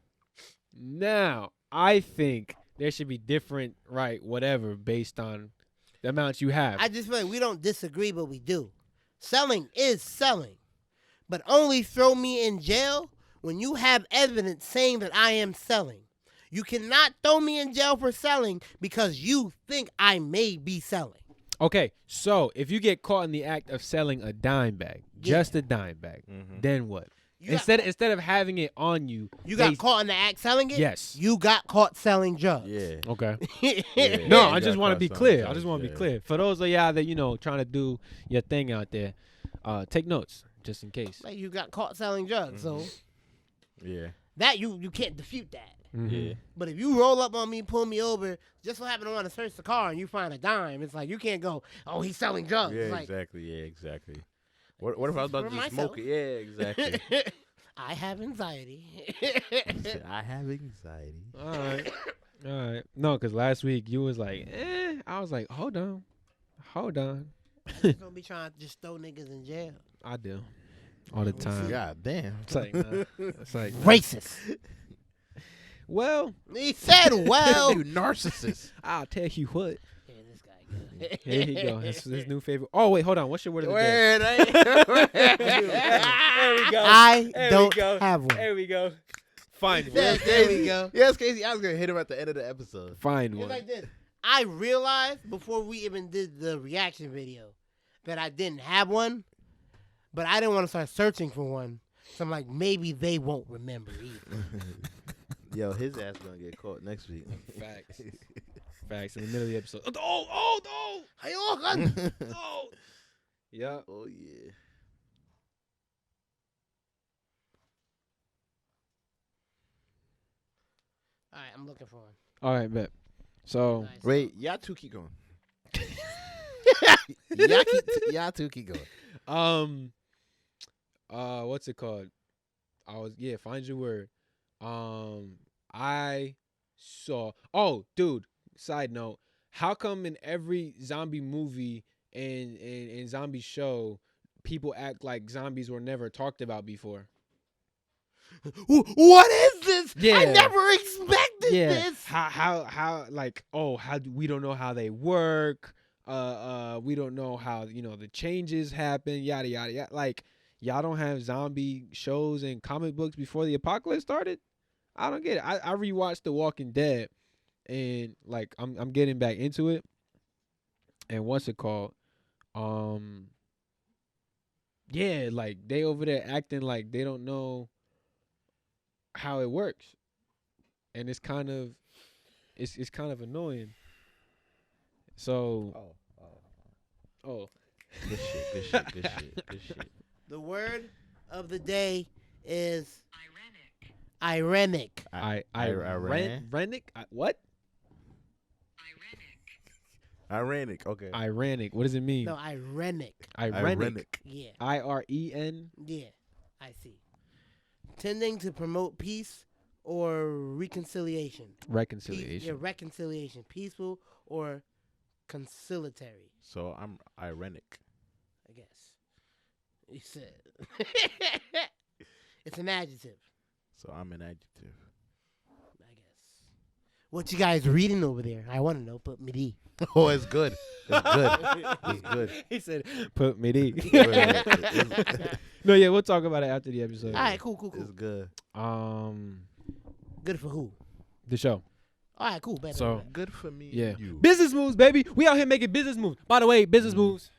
I think there should be different, right, whatever, based on the amount you have. I just feel like we don't disagree, but we do. Selling is selling. But only throw me in jail when you have evidence saying that I am selling. You cannot throw me in jail for selling because you think I may be selling. Okay, so if you get caught in the act of selling a dime bag, just a dime bag, Mhm. then what? Instead of having it on you, You got caught in the act selling it? Yes. You got caught selling drugs. Yeah. Okay. Yeah. No, You I just got want to caught be selling clear. I drugs, just want to be yeah. clear. For those of y'all that trying to do your thing out there, take notes just in case. Like you got caught selling drugs, so Yeah. that you can't dispute that. Mhm. Yeah. But if you roll up on me, pull me over, just so happen to want to search the car and you find a dime, it's like you can't go, oh, he's selling drugs. Yeah, It's like, exactly. Yeah, exactly. What if I was about For to just myself. smoke it? Yeah, exactly. I have anxiety. I have anxiety. All right. No, because last week you was like, I was like, hold on. You don't be trying to just throw niggas in jail. I do all the time. God damn. It's like, nah. It's like, nah. Racist. Well, He said, well. You narcissist. I'll tell you what. Yeah, this guy good. Here he go. His new favorite. Oh wait, hold on. What's your word of the day? Word. There we go. I There we don't go. have one. There we go. Find There one. we go. Yes, Casey. I was gonna hit him at the end of the episode. Find It's one. like this. I realized before we even did the reaction video that I didn't have one, but I didn't want to start searching for one. So I'm like, maybe they won't remember either. Yo, his ass gonna get caught next week. Facts. Facts in the middle of the episode. Oh. Hey, oh, God. Oh. Yeah. Oh yeah. All right, I'm looking for one. All right, bet. So Nice. Wait, y'all two keep going. y'all two keep going. what's it called? Find your word. I saw. Oh, dude. Side note: how come in every zombie movie and zombie show, people act like zombies were never talked about before? What is this? Yeah. I never expected this. How like, how we don't know how they work. We don't know how the changes happen. Yada yada yada. Like, y'all don't have zombie shows and comic books before the apocalypse started. I don't get it. I rewatched The Walking Dead, and like I'm getting back into it. And what's it called? Yeah, like they over there acting like they don't know how it works, and it's kind of annoying. So oh Good shit. The word of the day is ironic. Ironic. What? Ironic. Okay. Ironic. What does it mean? No, ironic. Ironic. Yeah, IREN. yeah, I see. Tending to promote peace or reconciliation. Reconciliation. Reconciliation. Peaceful or conciliatory, So I'm ironic. I guess. You said. It's an adjective, So I'm an adjective. I guess. What you guys reading over there? I want to know. Put me D. Oh, it's good. It's good. It's good. He said, "Put me D." It's No, yeah, we'll talk about it after the episode. All right, cool. good. Good for who? The show. All right, cool. Better. So Good for me. yeah, And you. business moves, baby. We out here making business moves. By the way, business moves.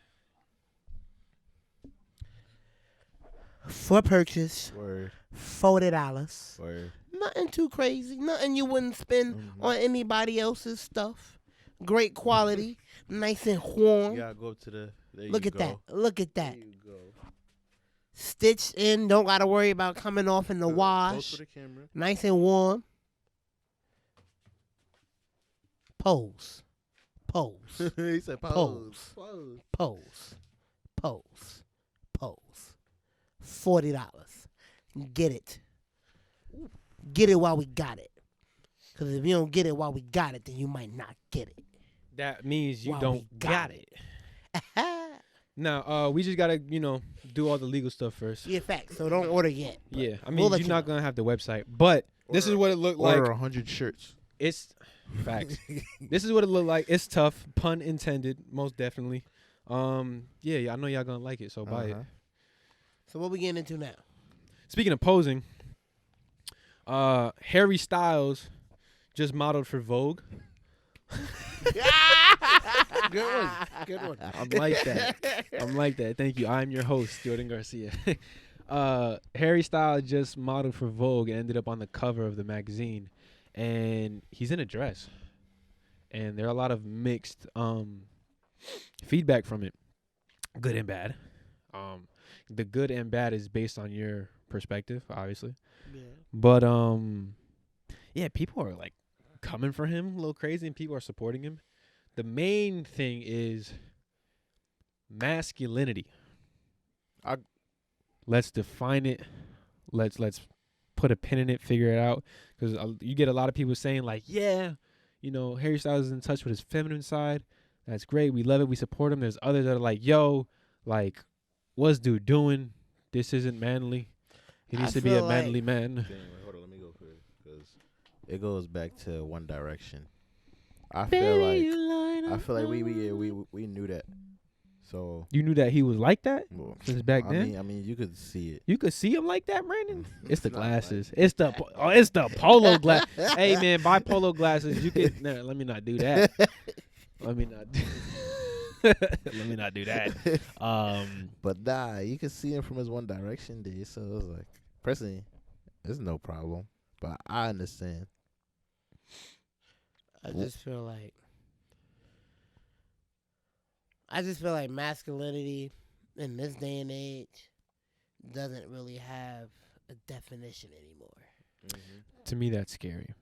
For purchase, Word. $40. Word. Nothing too crazy. Nothing you wouldn't spend Mhm. on anybody else's stuff. Great quality, nice and warm. You gotta go to the. There Look you at go. that. Look at that. There you go. Stitched in. Don't gotta worry about coming off in the Close wash. to the camera. Nice and warm. Pose. He said Pose. Pose. $40. Get it. Get it while we got it. Because if you don't get it while we got it, then you might not get it. That means you While don't we got it. Now, we just gotta, do all the legal stuff first. Yeah, facts. So don't order yet. but Yeah, I we'll mean, let you're you not know. gonna have the website, but this is what it looked like. Order 100 shirts. It's facts. This is what it looked like. It's tough, pun intended, most definitely. Yeah, I know y'all gonna like it, so buy it. Uh-huh. So what we getting into now? Speaking of posing, Harry Styles just modeled for Vogue. Good one. I'm like that. Thank you. I'm your host, Jordan Garcia. Harry Styles just modeled for Vogue and ended up on the cover of the magazine, and he's in a dress, and there are a lot of mixed feedback from it, good and bad. The good and bad is based on your perspective, obviously, Yeah. but yeah, people are like coming for him a little crazy, and people are supporting him. The main thing is masculinity. Let's define it. Let's put a pin in it, figure it out, because you get a lot of people saying like, yeah, Harry Styles is in touch with his feminine side. That's great. We love it. We support him. There's others that are like, yo, like, what's dude doing? This isn't manly. He needs to be a manly man. Wait, hold on, let me go first, because it goes back to One Direction. I feel like we knew that. So you knew that he was like that since back then. I mean, you could see it. You could see him like that, Brandon. It's the glasses. It's the polo glass. Hey man, buy polo glasses. You could. Nah, let me not do that. Let me not. Let me not do that. But nah, you could see him from his One Direction days. So it was like, personally, there's no problem. But I understand. I just feel like masculinity in this day and age doesn't really have a definition anymore. Mm-hmm. To me, that's scary.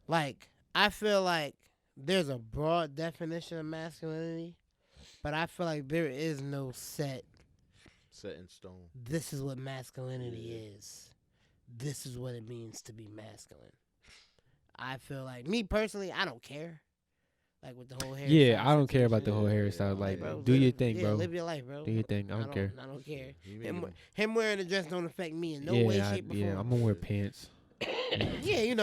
Like, I feel like there's a broad definition of masculinity, but I feel like there is no set in stone. This is what masculinity is. This is what it means to be masculine. I feel like, me personally, I don't care. Like with the whole hair. Yeah, I don't care about the whole hairstyle. Like, bro, do your thing, bro. Live your life, bro. Do your thing. I don't care. I don't care. Him wearing a dress don't affect me in no way, shape, or form. Yeah, I'm gonna wear pants. Yeah, I'm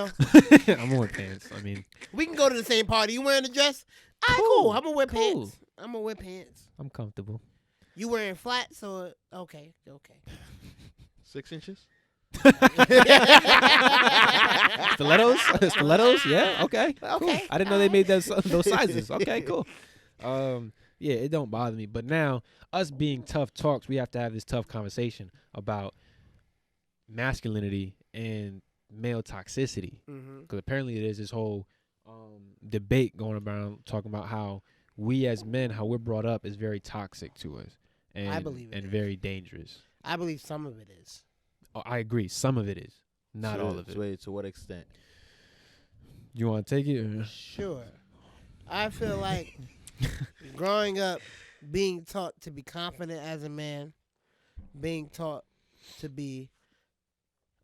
gonna wear pants. I mean, we can go to the same party. You wearing a dress? All right, cool. I'm gonna wear pants. I'm gonna wear pants. I'm comfortable. You wearing flats, so okay. 6 inches? Stilettos, yeah, okay, cool. I didn't know they made those sizes. Okay, cool. Yeah, it don't bother me. But now, us being tough talks, we have to have this tough conversation about masculinity and male toxicity. Because apparently there's this whole debate going around talking about how we as men, how we're brought up, is very toxic to us, and I believe it and is. Very dangerous. I believe some of it is. I agree. Some of it is. Not all of it. Wait, to what extent? You want to take it? Or? Sure. I feel like growing up, being taught to be confident as a man, being taught to be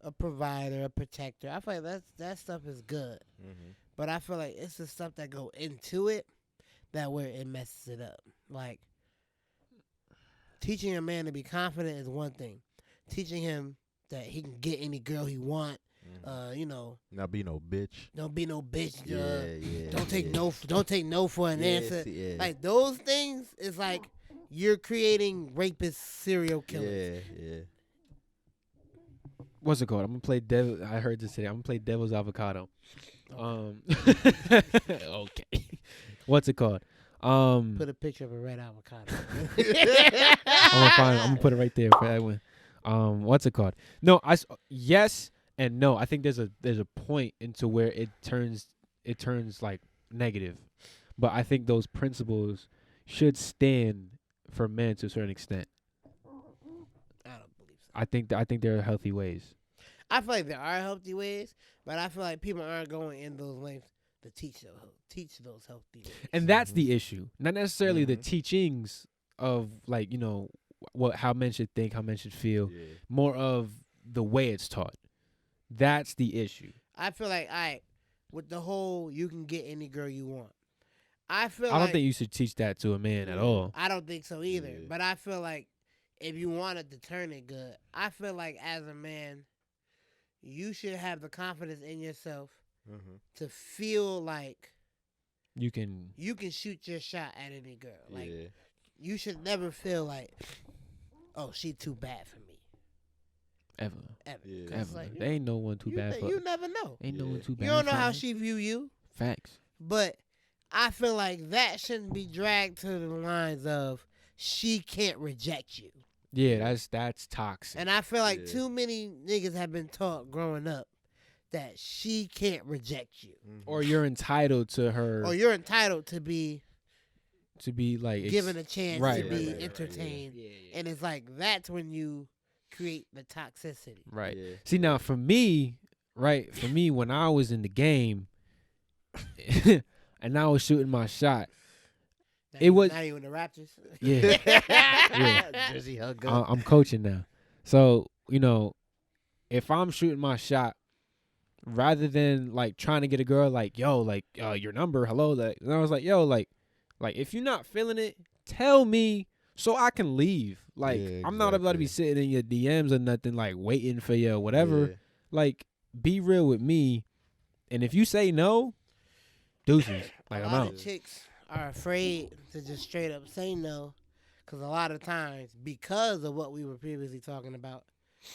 a provider, a protector. I feel like that stuff is good. Mm-hmm. But I feel like it's the stuff that go into it that where it messes it up. Like, teaching a man to be confident is one thing. Teaching him that he can get any girl he want. Not be no bitch. Don't be no bitch. Yeah. Don't take no. Don't take no for an answer. Yeah. Like those things is like you're creating rapist serial killers. Yeah. What's it called? I'm gonna play devil. I heard this today. I'm gonna play devil's avocado. Okay. What's it called? Put a picture of a red avocado. I'm gonna put it right there for that one. What's it called? No, yes and no. I think there's a point into where it turns like negative, but I think those principles should stand for men to a certain extent. I don't believe so. I think there are healthy ways. I feel like there are healthy ways, but I feel like people aren't going in those lengths to teach those healthy ways. And that's the issue. Not necessarily the teachings of like, how men should think, how men should feel. Yeah. More of the way it's taught. That's the issue. I feel like with the whole you can get any girl you want. I don't think you should teach that to a man at all. I don't think so either. Yeah. But I feel like if you wanted to turn it good, I feel like as a man, you should have the confidence in yourself to feel like you can shoot your shot at any girl. Like you should never feel like, oh, she too bad for me. Ever. Yeah. Ever. Like, there ain't no one too bad for you. Never know. Ain't no one too bad. You don't know how me. she view you. Facts. But I feel like that shouldn't be dragged to the lines of she can't reject you. Yeah, that's toxic. And I feel like too many niggas have been taught growing up that she can't reject you. Or you're entitled to her. Or you're entitled to be like given a chance to be entertained. Yeah. And it's like that's when you create the toxicity. Right. Yeah. See, now for me, when I was in the game and I was shooting my shot, it was not even the Raptors. Yeah. Yeah. Jersey hug up. I'm coaching now. So, if I'm shooting my shot, rather than like trying to get a girl like, yo, like your number, hello, like, and I was like, yo, like if you're not feeling it, tell me so I can leave. Like, I'm not about to be sitting in your DMs or nothing, like waiting for you or whatever. Yeah. Like, be real with me. And if you say no, deuces. Like, I'm a lot out. of chicks are afraid to just straight up say no, because a lot of times, because of what we were previously talking about,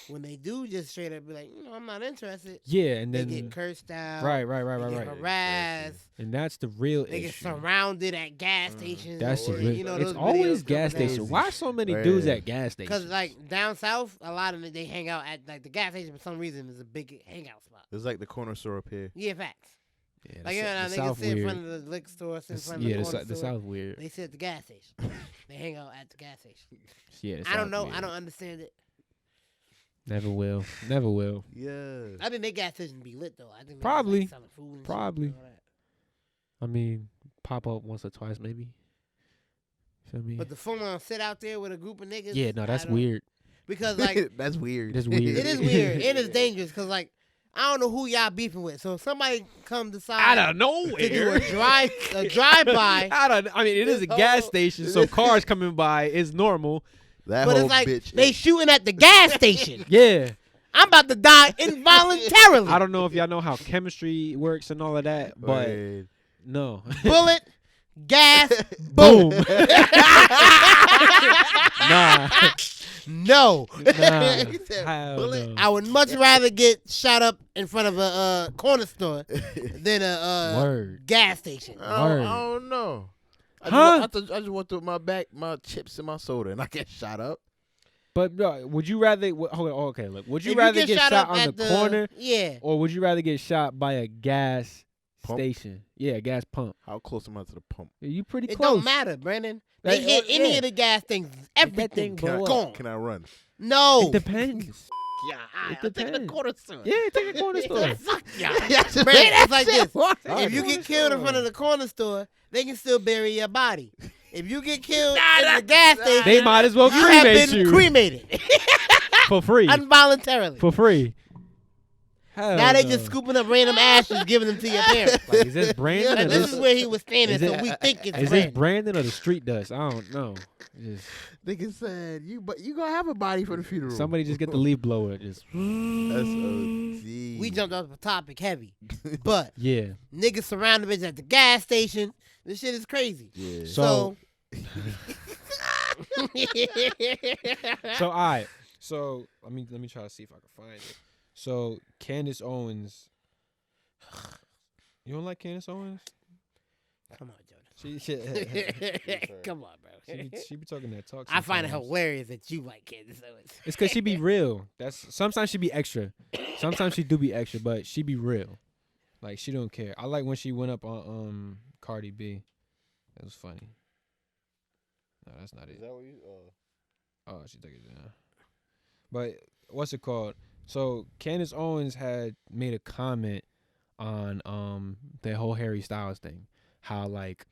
when they do just straight up be like, I'm not interested. Yeah, and they then get cursed out. Right. They get harassed. And that's the real They issue. get surrounded at gas stations. That's the real. those It's always videos gas coming out. stations. Why so many dudes at gas stations? Because like down south, a lot of them, they hang out at like the gas station for some reason is a big hangout spot. It's like the corner store up here. Yeah, facts. Yeah, Like the niggas South sit in weird. front of the liquor store, sit in front of the corner the store. South weird. They sit at the gas station. They hang out at the gas station. Yeah, the I don't South know. weird. I don't understand it. Never will. Never will. Yeah. I think they gas station be lit though. I think they Probably. like selling food and Probably. shit and all that. I mean, pop up once or twice maybe. Feel me? But the full on sit out there with a group of niggas. Yeah, no, that's I don't- weird. Because like That's weird. That's weird. it is weird and it's dangerous because like I don't know who y'all beefing with. So if somebody come decide Out of nowhere. to do a drive by. I mean, it is a gas station, so cars coming by is normal. That But whole it's like bitch. they shooting at the gas station. Yeah. I'm about to die involuntarily. I don't know if y'all know how chemistry works and all of that, but Wait. no. Bullet, gas, boom. Nah. No. Nah. He said, Hell bullet. no. I would much rather get shot up in front of a corner store than a Word. gas station. Word. I don't know. Huh? I just went through my chips and my soda, and I get shot up. But would you rather? Hold on, okay, look. Would you If rather get get shot up on at the corner, Yeah. or would you rather get shot by a gas Pump? station? Yeah, a gas pump. How close am I to the pump? You pretty It close. don't matter, Brandon. They Like, hit any yeah. of the gas things. that Everything thing blow up. gone. Can I run? No. It depends. Yeah, It I'll take the depends. corner store. Yeah, take a corner store. Fuck y'all. Brandon, it's like this. Right. If you get killed in front of the corner store, they can still bury your body. If you get killed in the gas station, They might as well you have cremate been you cremated for free. involuntarily. For free. Hell Now they no. just scooping up random ashes, giving them to your parents. Like, is this Brandon? And or this is where he was standing, is it- so we think it's Is this Brandon. Brandon or the street dust? I don't know. Just Nigga said you gonna have a body for the funeral. somebody just get the leaf blower. Just That's OD. We jumped off the topic heavy, but yeah. niggas surrounded bitches at the gas station. This shit is crazy. Yeah. So- So So all right. So let me try to see if I can find it. So Candace Owens. You don't like Candace Owens? come on, Jordan. She Come on, bro. she be talking that talk. I find it sometimes. hilarious that you like Candace Owens. It's cause she be real. That's sometimes she be extra. Sometimes she do be extra, but she be real. Like she don't care. I like when she went up on Cardi B. That was funny. No, that's not it. Is that what you? Oh, she took it down. But what's it called? So Candace Owens had made a comment on the whole Harry Styles thing. How like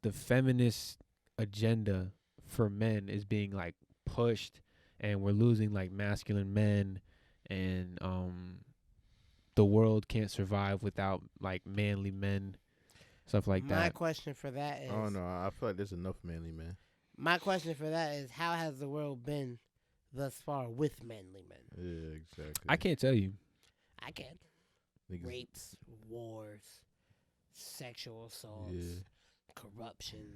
the feminist agenda for men is being like pushed, and we're losing like masculine men, and the world can't survive without like manly men, stuff like My that. question for that is, Oh no, I feel like there's enough manly men. my question for that is, how has the world been thus far with manly men? Yeah, exactly. I can't tell you. I can't. Niggas- Rapes, wars, sexual assaults, Yeah. corruption.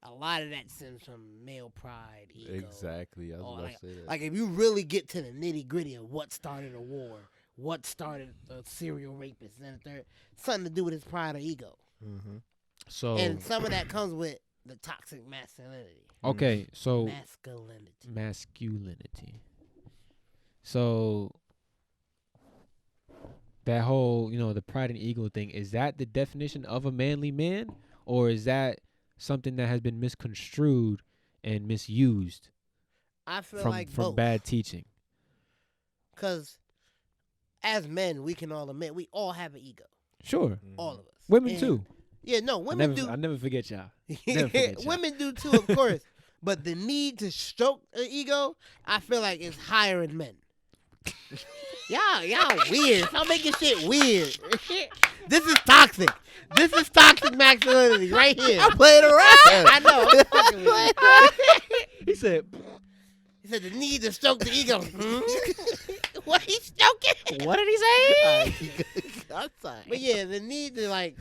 A lot of that stems from male pride, ego. Exactly. I was Or about to say that. Like if you really get to the nitty gritty of what started a war, what started a serial rapist, and the third, something to do with his pride or ego. Mm-hmm. So And some of that comes with the toxic masculinity. Okay, so Masculinity. So that whole, the pride and ego thing, is that the definition of a manly man, or is that something that has been misconstrued and misused I feel from like from both. bad teaching? Because as men, we can all admit we all have an ego. Sure. All of us. Women And- too. Yeah, no, women do. I never forget y'all. Never forget y'all. Women do too, of course. But the need to stroke an ego, I feel like is higher in men. Y'all weird. Stop making shit weird. This is toxic. This is toxic masculinity right here. I played around. I know. I'm fucking with you. He said, He said the need to stroke the ego. What he stroking? what did he say? I'm sorry. But yeah, the need to like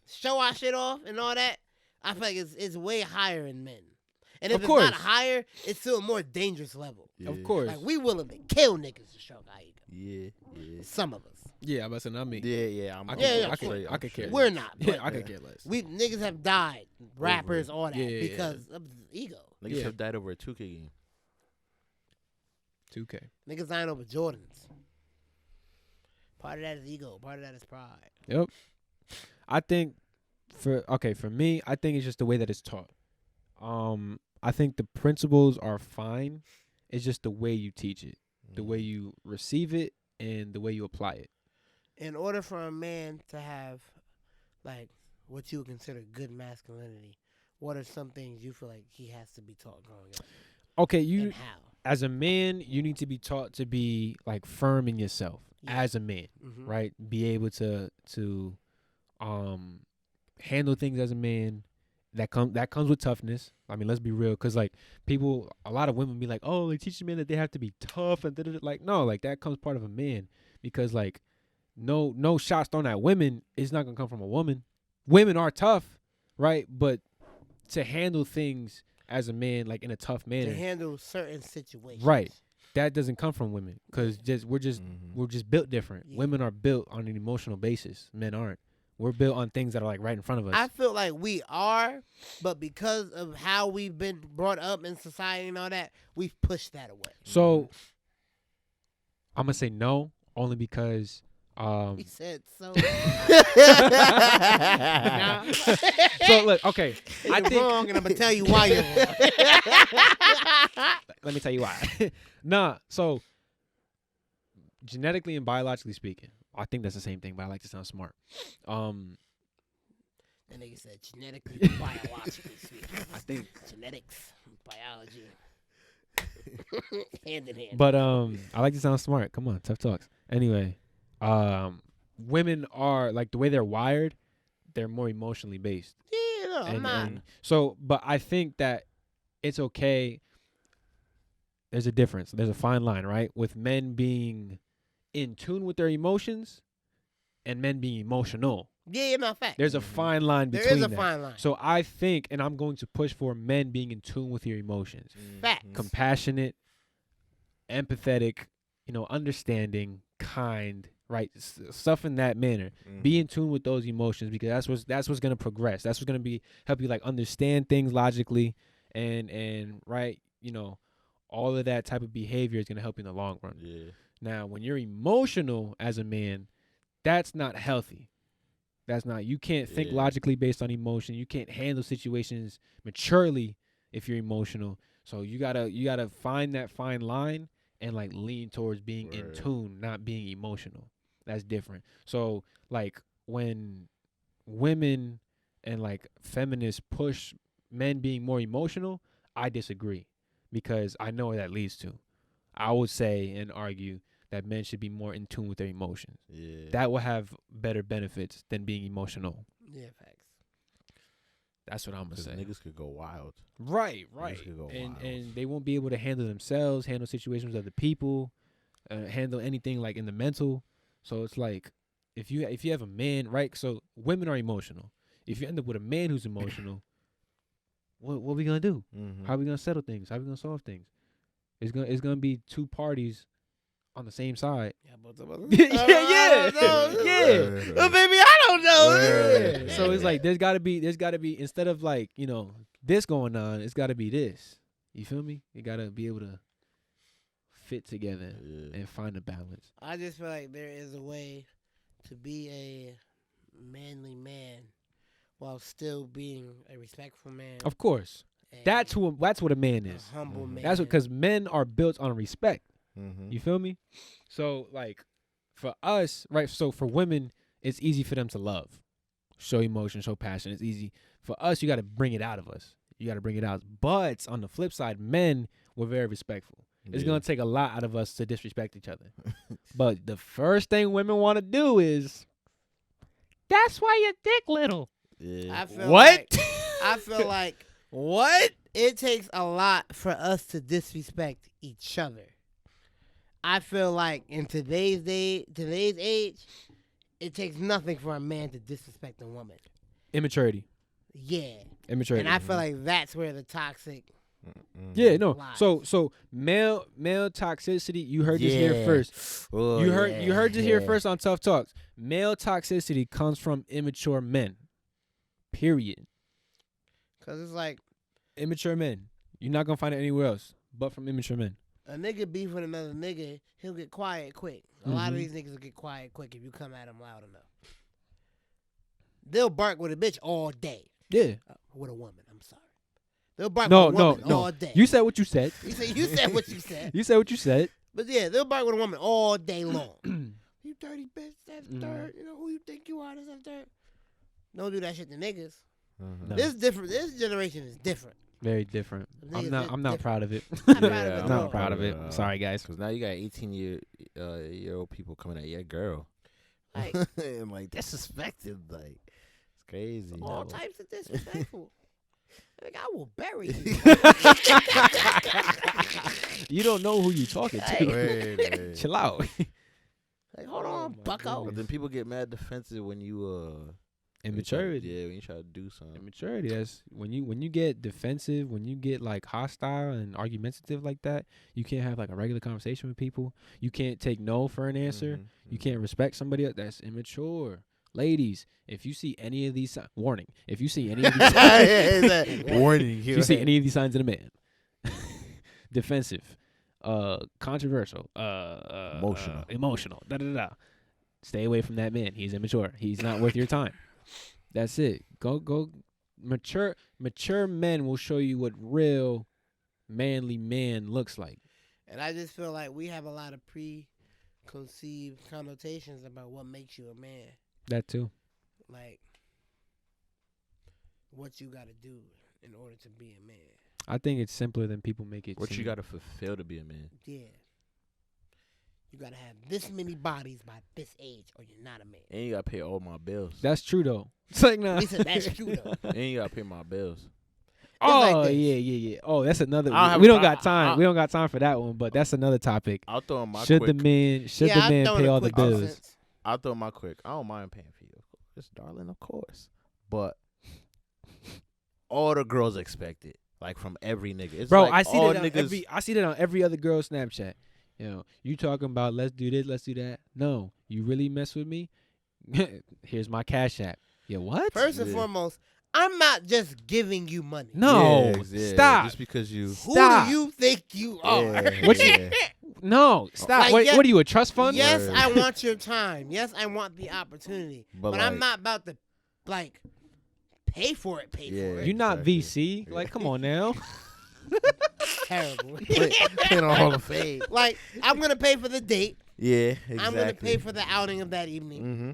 show our shit off and all that, I feel like it's way higher in men. And if Of it's course. not higher, it's still a more dangerous level. Yeah. Of course. Like we willing to kill niggas to stroke our ego. Yeah. Some of us. Yeah, I'm about to say, not me. Yeah. I could care. We're not. Yeah, But I could care less. we niggas have died, rappers, all that, Yeah. because of ego. Niggas Yeah. have died over a 2K game. 2K. Niggas dying over Jordans. Part of that is ego. Part of that is pride. Yep. I think for me, I think it's just the way that it's taught. I think the principles are fine. It's just the way you teach it, the way you receive it, and the way you apply it. In order for a man to have, like, what you would consider good masculinity, what are some things you feel like he has to be taught growing up? Okay, And how? as a man, you need to be taught to be like firm in yourself Yeah. as a man, Mhm. right? Be able to handle things as a man. That comes with toughness. I mean, let's be real, because like a lot of women be like, oh, they teach men that they have to be tough and da-da-da. Like, no, like that comes part of a man, because like no shots thrown at women is not gonna come from a woman. Women are tough, right? But to handle things as a man, like in a tough manner, To handle certain situations. right? That doesn't come from women, because we're just built different. Yeah. Women are built on an emotional basis. Men aren't. We're built on things that are like right in front of us. I feel like we are, but because of how we've been brought up in society and all that, we've pushed that away. So I'm gonna say no, only because He said so. so look, okay. I You're think wrong, and I'm gonna tell you why you're wrong. let me tell you why. Nah, so genetically and biologically speaking, I think that's the same thing, but I like to sound smart. That nigga said genetically, biologically speaking. I think Genetics, biology, hand in hand. but I like to sound smart. Come on, tough talks. Anyway, women are like the way they're wired, they're more emotionally based. yeah, no, I'm not. So, but I think that it's okay. There's a difference. There's a fine line, right? With men being in tune with their emotions and men being emotional. Yeah, no, fact. There's a fine line There between is a that. fine line. So I think, and I'm going to push for men being in tune with your emotions. Facts. Compassionate, empathetic, understanding, kind, right? Stuff in that manner. Be in tune with those emotions, because that's what's gonna progress. That's what's gonna help you like understand things logically, and right, all of that type of behavior is gonna help you in the long run. Yeah. Now, when you're emotional as a man, that's not healthy. That's not. You can't think logically based on emotion. You can't handle situations maturely if you're emotional. So you gotta find that fine line and like lean towards being in tune, not being emotional. That's different. So like when women and like feminists push men being more emotional, I disagree, because I know what that leads to. I would say and argue that men should be more in tune with their emotions. Yeah. That will have better benefits than being emotional. Yeah, facts. That's what I'm gonna say. Niggas could go wild. Right. could go And wild. they won't be able to handle themselves, handle situations with other people, handle anything like in the mental. So it's like if you have a man, right? So women are emotional. If you end up with a man who's emotional, what are we gonna do? How are we gonna settle things? How are we gonna solve things? It's gonna be two parties on the same side. Yeah. Yeah. Baby, I don't know. Yeah. So it's like there's gotta be instead of like this going on, it's got to be this. You feel me? You got to be able to fit together and find a balance. I just feel like there is a way to be a manly man while still being a respectful man. Of course. That's what a man is. A humble man. That's because men are built on respect. Mm-hmm. You feel me? So like for us, right? So for women, it's easy for them to love, show emotion, show passion. It's easy. For us, you got to bring it out of us. You got to bring it out. But on the flip side, men were very respectful. It's going to take a lot out of us to disrespect each other. But the first thing women want to do is, that's why your dick little. Yeah. I feel like what? It takes a lot for us to disrespect each other. I feel like in today's age, it takes nothing for a man to disrespect a woman. Immaturity. Yeah. Immaturity. And I feel like that's where the toxic. Yeah, no. lies. So male toxicity. You heard this here first. Oh, You heard this here first on Tough Talks. Male toxicity comes from immature men. Period. Cause it's like Immature men. You're not gonna find it anywhere else but from immature men. a nigga beef with another nigga, he'll get quiet quick. A lot of these niggas will get quiet quick if you come at them loud enough. They'll bark with a bitch all day. Yeah. With a woman, I'm sorry. They'll bark No, with a woman no. all day. You said what you said. You said what you said. You said what you said. But yeah, they'll bark with a woman all day long. You dirty bitch, that's third. You know who you think you are, that's third. Don't do that shit to niggas. No. This different. This generation is different. Very different. Niggas I'm not different. proud of it. Not proud of it at Not all. proud of it. Sorry, guys. Because now you got 18-year-old people coming at your girl. Like I'm like, disrespected. Like, it's crazy. all yo. types of disrespectful. Like, I will bury you. You don't know who you talking to. Wait. Chill out. Like, hold on, bucko. But then people get mad defensive when you Immaturity. Yeah, when you try to do something. Immaturity. That's when you get defensive, when you get like hostile and argumentative like that. You can't have like a regular conversation with people. You can't take no for an answer. You can't respect somebody else. That's immature. Ladies, if you see any of these warning, if you see any of these warning, if you see any of these signs in a man, defensive, controversial, emotional, stay away from that man. He's immature. He's not worth your time. That's it. Go. Mature men will show you what real manly man looks like. And I just feel like we have a lot of preconceived connotations about what makes you a man. That too. Like, what you got to do in order to be a man. I think it's simpler than people make it What seem. you got to fulfill to be a man. Yeah. You got to have this many bodies by this age or you're not a man. And you got to pay all my bills. That's true though. It's like nah. He said that's true though. And you got to pay my bills. Oh like this. yeah. Oh, that's another. I don't have We a don't pro- got time. We don't got time for that one. But that's another topic. I'll throw in my Should quick. the man I'll pay all the bills? I'll throw in my quick. I don't mind paying for you. Of course, darling, of course. But all the girls expect it. Like from every nigga. It's Bro, like I see all that on niggas, I see that on every other girl's Snapchat. You know, you talking about let's do this, let's do that. No, you really mess with me? Here's my Cash App. Yeah, what? First and foremost, I'm not just giving you money. No, Yeah, stop. Just because you. Stop. Who do you think you are? Yeah, What yeah. No, stop. Like, What are you, a trust fund? Yes, Word. I want your time. Yes, I want the opportunity. But But I'm like- not about to, like, pay for it. Pay Yeah. for it. You're not Exactly. VC. Like, come on now. Terrible. Paying on Hall of Fame. Like, I'm going to pay for the date. Yeah, exactly. I'm going to pay for the outing of that evening. Mm-hmm.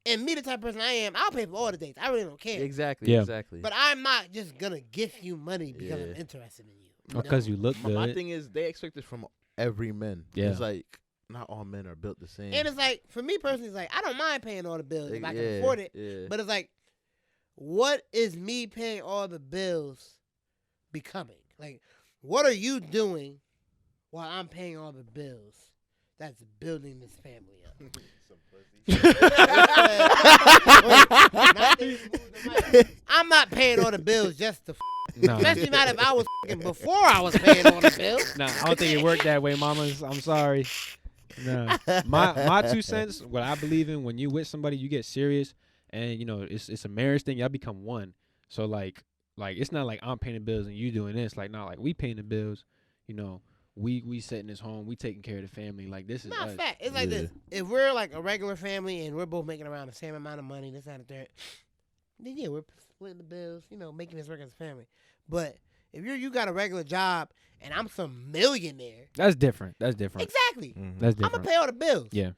And me, the type of person I am, I'll pay for all the dates. I really don't care. Exactly. Yeah. Exactly. But I'm not just going to gift you money because I'm Yeah. interested in you. Because you look My good. thing is, they expect it from every man. Yeah. It's like not all men are built the same. And it's like, for me personally, it's like, I don't mind paying all the bills if I can Yeah, afford it. Yeah. But it's like, what is me paying all the bills becoming? Like, what are you doing while I'm paying all the bills that's building this family up? I'm not paying all the bills just to No. especially not if I was before I was paying all the bills. Nah, I don't think it worked that way, mamas. I'm sorry. Nah. My 2 cents, what I believe in, when you with somebody, you get serious, and you know it's a marriage thing. Y'all become one. So like, Like it's not like I'm paying the bills and you doing this. Like not like we paying the bills. You know, we setting this home. We taking care of the family. Like this is Not us. fact. It's like this. If we're like a regular family and we're both making around the same amount of money, this and that, then yeah, we're splitting the bills. You know, making this work as a family. But if you got a regular job and I'm some millionaire, That's different. That's different. Exactly. Mm-hmm. That's I'm different. gonna pay all the bills. Yeah.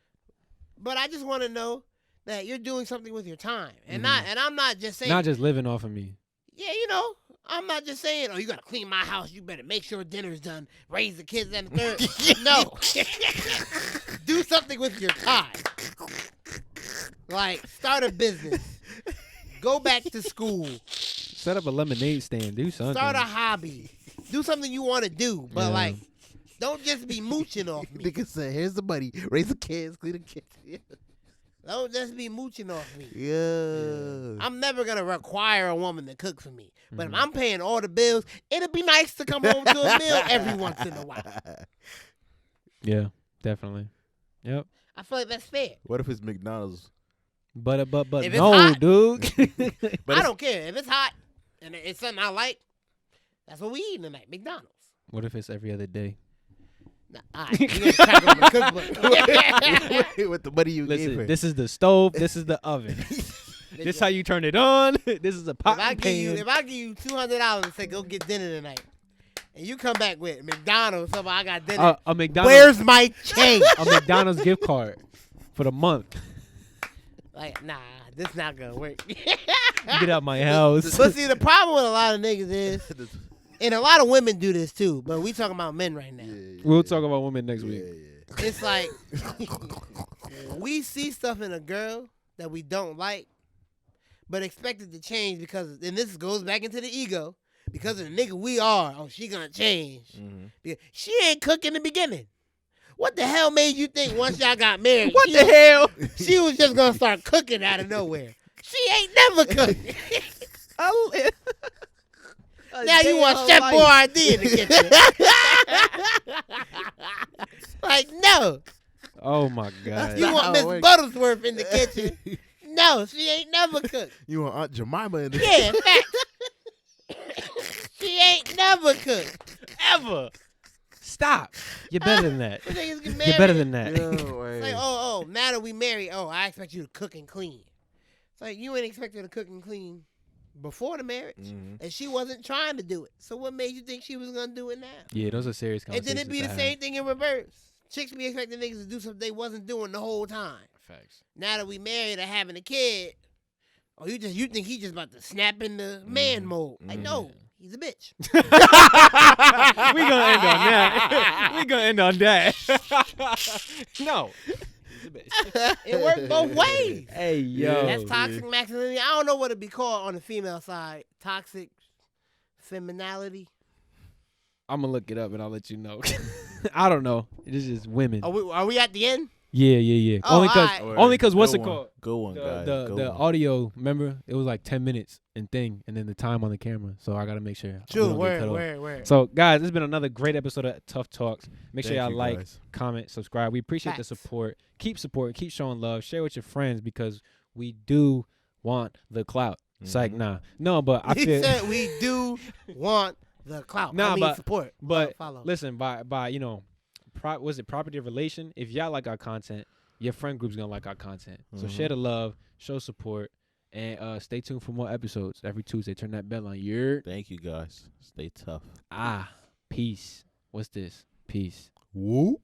But I just want to know that you're doing something with your time, and I'm not just saying. Not just living off of me. Yeah, you know, I'm not just saying, oh, you gotta clean my house. You better make sure dinner's done. Raise the kids and the third. No. Do something with your time. Like start a business. Go back to school. Set up a lemonade stand. Do something. Start a hobby. Do something you want to do, but like, don't just be mooching off me. Nigga said, "Here's the money. Raise the kids, clean the kitchen." Don't just be mooching off me. Yeah. I'm never gonna require a woman to cook for me, but if I'm paying all the bills, it'd be nice to come home to a meal every once in a while. Yeah, definitely. Yep. I feel like that's fair. What if it's McDonald's? But If it's no, hot- dude. I don't care if it's hot and it's something I like. That's what we eating tonight, McDonald's. What if it's every other day? Nah, all right, we gotta check on the cookbook. With the money you gave her. Listen, this is the stove. This is the oven. This how you turn it on. This is a pot and pan. If I give you $200 and say go get dinner tonight, and you come back with McDonald's, something I got dinner. A McDonald's. Where's my change? A McDonald's gift card for the month. Like, nah, this not gonna work. Get out my house. But see, the problem with a lot of niggas is, and a lot of women do this too, but we talking about men right now. We'll talk about women next week. It's like we see stuff in a girl that we don't like, but expect it to change because, and this goes back into the ego, because of the nigga we are. Oh, she gonna change. Because she ain't cook in the beginning. What the hell made you think once y'all got married? What the hell? She was just gonna start cooking out of nowhere. She ain't never cooked. Now you want Chef Boyardee in the kitchen. Like, no. Oh my God. You want Miss Buttersworth in the kitchen. No, she ain't never cooked. You want Aunt Jemima in the Yeah, facts. She ain't never cooked. Ever. Stop. You're better than that. When niggas get You're married, better than that. it's like, oh, now that we married, I expect you to cook and clean. It's like, you ain't expect her to cook and clean before the marriage, and she wasn't trying to do it. So what made you think she was going to do it now? Yeah, those are serious And conversations. then it be the same thing in reverse. Chicks be expecting niggas to do something they wasn't doing the whole time. Facts. Now that we married and having a kid, you think he just about to snap in the man mode. Like, no, he's a bitch. We gonna end on that. We gonna end on that. No. He's a bitch. It worked both ways. Hey, yo. That's toxic masculinity. I don't know what it'd be called on the female side. Toxic femininity. I'm gonna look it up and I'll let you know. I don't know. It is just women. Are we at the end? Yeah. Oh, Only cause what's it Go called? Go one, guys. The audio, remember? It was like 10 minutes and thing, and then the time on the camera. So I gotta make sure. True. Word. So guys, this has been another great episode of Tough Talks. Make sure y'all like, guys. comment, subscribe. We appreciate the Facts. support. Keep supporting, keep showing love. Share with your friends because we do want the clout. Psych, nah. No, but I He feel said we do want the clout. Nah, I mean but- support. but follow. listen, by you know, was it property of relation? If y'all like our content, your friend group's gonna like our content. So share the love, show support, and stay tuned for more episodes every Tuesday. Turn that bell on. Thank you, guys. Stay tough. Peace. What's this? Peace. Whoop.